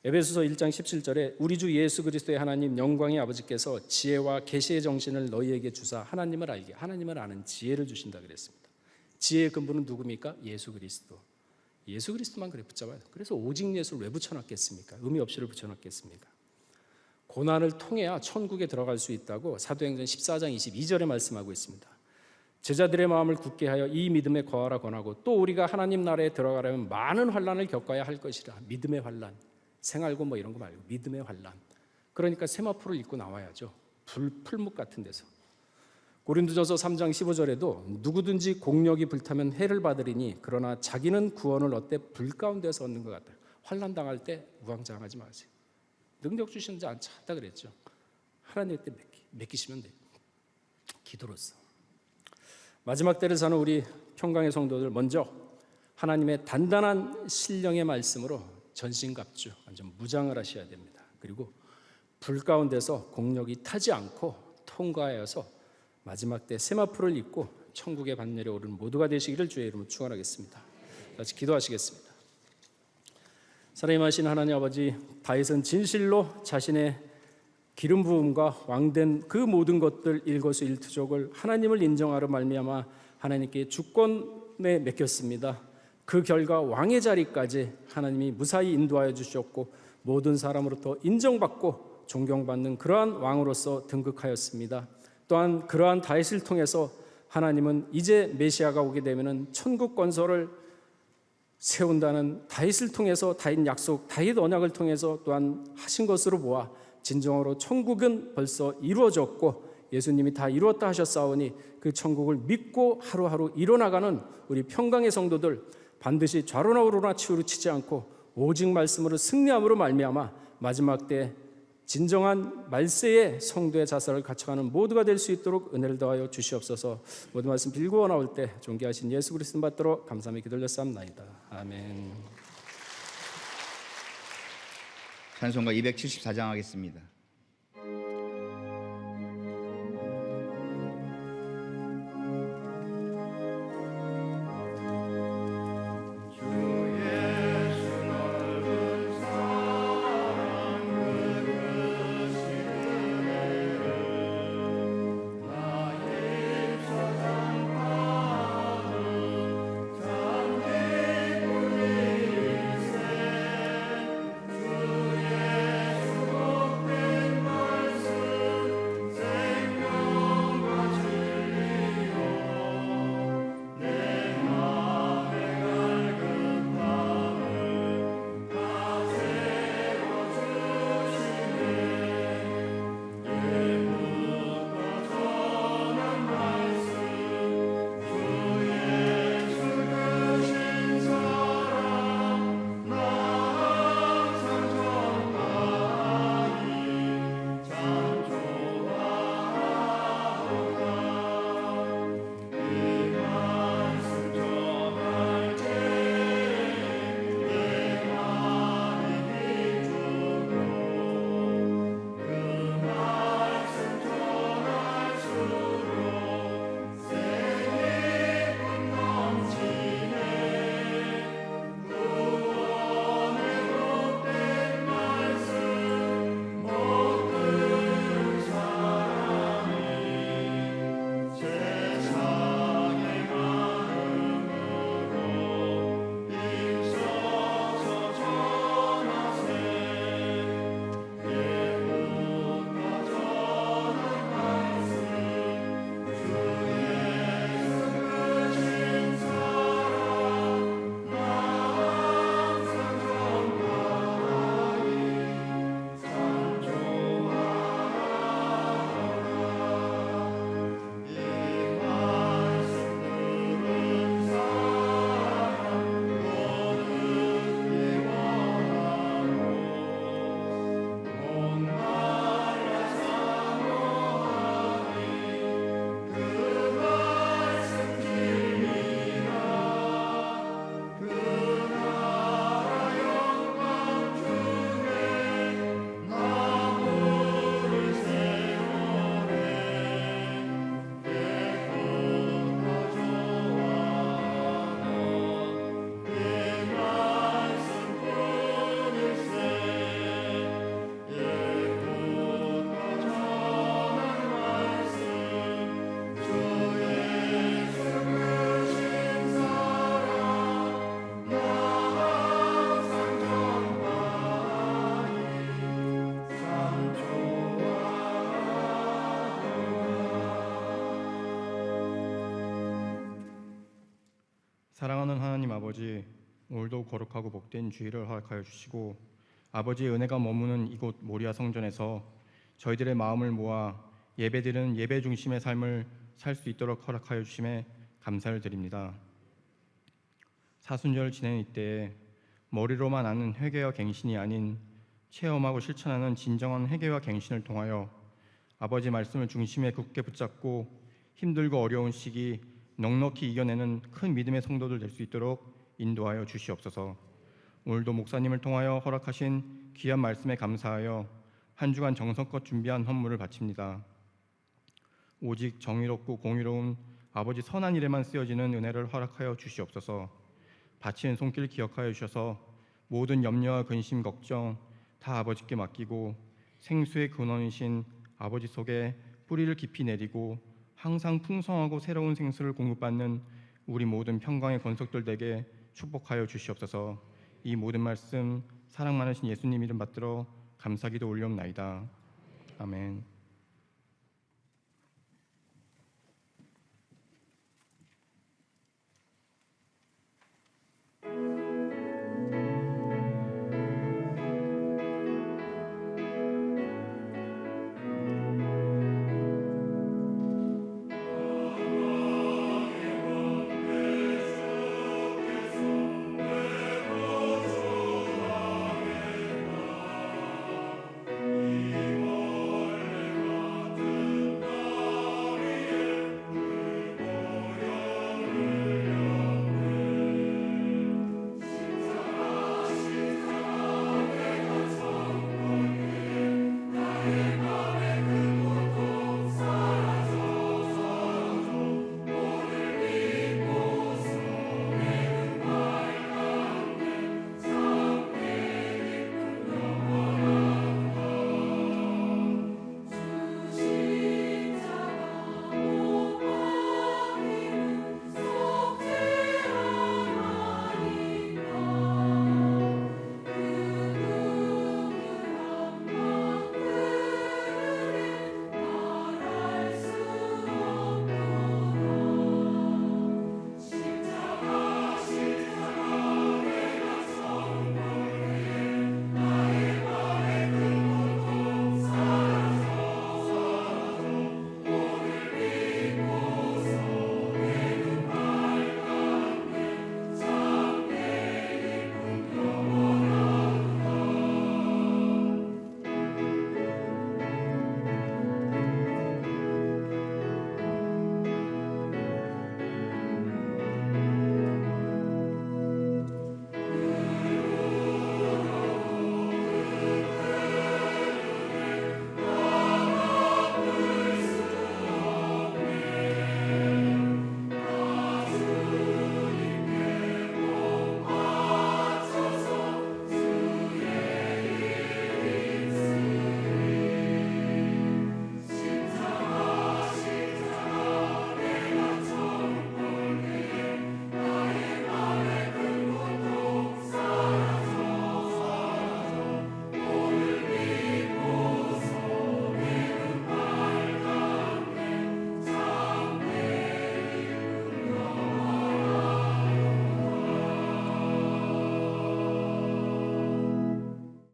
에베소서 1장 17절에 우리 주 예수 그리스도의 하나님 영광의 아버지께서 지혜와 계시의 정신을 너희에게 주사 하나님을 알게 하나님을 아는 지혜를 주신다 그랬습니다. 지혜의 근본은 누굽니까? 예수 그리스도. 예수 그리스도만 그래 붙잡아야 돼. 그래서 오직 예수를 왜 붙여놨겠습니까? 의미 없이를 붙여놨겠습니까? 고난을 통해야 천국에 들어갈 수 있다고 사도행전 14장 22절에 말씀하고 있습니다. 제자들의 마음을 굳게 하여 이 믿음에 거하라 권하고 또 우리가 하나님 나라에 들어가려면 많은 환난을 겪어야 할 것이라. 믿음의 환난, 생활고 뭐 이런 거 말고 믿음의 환난. 그러니까 세마포를 입고 나와야죠. 풀묵 같은 데서. 고린도전서 3장 15절에도 누구든지 공력이 불타면 해를 받으리니 그러나 자기는 구원을 얻되 불 가운데서 얻는 것 같아요. 환난 당할 때 우왕좌왕하지 마세요. 능력 주시는 자 안 찾다 그랬죠. 하나님께 맡기시면 돼요. 기도로서. 마지막 때를 사는 우리 평강의 성도들, 먼저 하나님의 단단한 신령의 말씀으로 전신갑주 완전 무장을 하셔야 됩니다. 그리고 불 가운데서 공력이 타지 않고 통과하여서 마지막 때 세마포를 입고 천국의 반열에 오르는 모두가 되시기를 주의 이름으로 축원하겠습니다. 같이 기도하시겠습니다. 사랑하신 하나님 아버지, 다윗은 진실로 자신의 기름 부음과 왕된 그 모든 것들 일거수일투족을 하나님을 인정하러 말미암아 하나님께 주권에 맡겼습니다. 그 결과 왕의 자리까지 하나님이 무사히 인도하여 주셨고 모든 사람으로부터 인정받고 존경받는 그러한 왕으로서 등극하였습니다. 또한 그러한 다윗을 통해서 하나님은 이제 메시아가 오게 되면은 천국 건설을 세운다는 다윗을 통해서 다윗 약속, 다윗 언약을 통해서 또한 하신 것으로 보아 진정으로 천국은 벌써 이루어졌고 예수님이 다 이루었다 하셨사오니 그 천국을 믿고 하루하루 이뤄나가는 우리 평강의 성도들, 반드시 좌로나 우로나 치우치지 않고 오직 말씀으로 승리함으로 말미암아 마지막 때 진정한 말세의 성도의 자살을 갖춰가는 모두가 될 수 있도록 은혜를 더하여 주시옵소서. 모든 말씀 빌고 나올 때 존귀하신 예수 그리스도 받도록 감사하며 기도드렸사옵나이다. 아멘. 찬송가 274장 하겠습니다. 사랑하는 하나님 아버지, 오늘도 거룩하고 복된 주일을 허락하여 주시고 아버지의 은혜가 머무는 이곳 모리아 성전에서 저희들의 마음을 모아 예배드리는 예배 중심의 삶을 살 수 있도록 허락하여 주심에 감사를 드립니다. 사순절 지낸 이때에 머리로만 아는 회개와 갱신이 아닌 체험하고 실천하는 진정한 회개와 갱신을 통하여 아버지 말씀을 중심에 굳게 붙잡고 힘들고 어려운 시기 넉넉히 이겨내는 큰 믿음의 성도들 될 수 있도록 인도하여 주시옵소서. 오늘도 목사님을 통하여 허락하신 귀한 말씀에 감사하여 한 주간 정성껏 준비한 헌물을 바칩니다. 오직 정의롭고 공의로운 아버지 선한 일에만 쓰여지는 은혜를 허락하여 주시옵소서. 바치는 손길 기억하여 주셔서 모든 염려와 근심 걱정 다 아버지께 맡기고 생수의 근원이신 아버지 속에 뿌리를 깊이 내리고 항상 풍성하고 새로운 생수를 공급받는 우리 모든 평강의 권속들 되게 축복하여 주시옵소서. 이 모든 말씀 사랑 많으신 예수님 이름 받들어 감사기도 올리옵나이다. 아멘.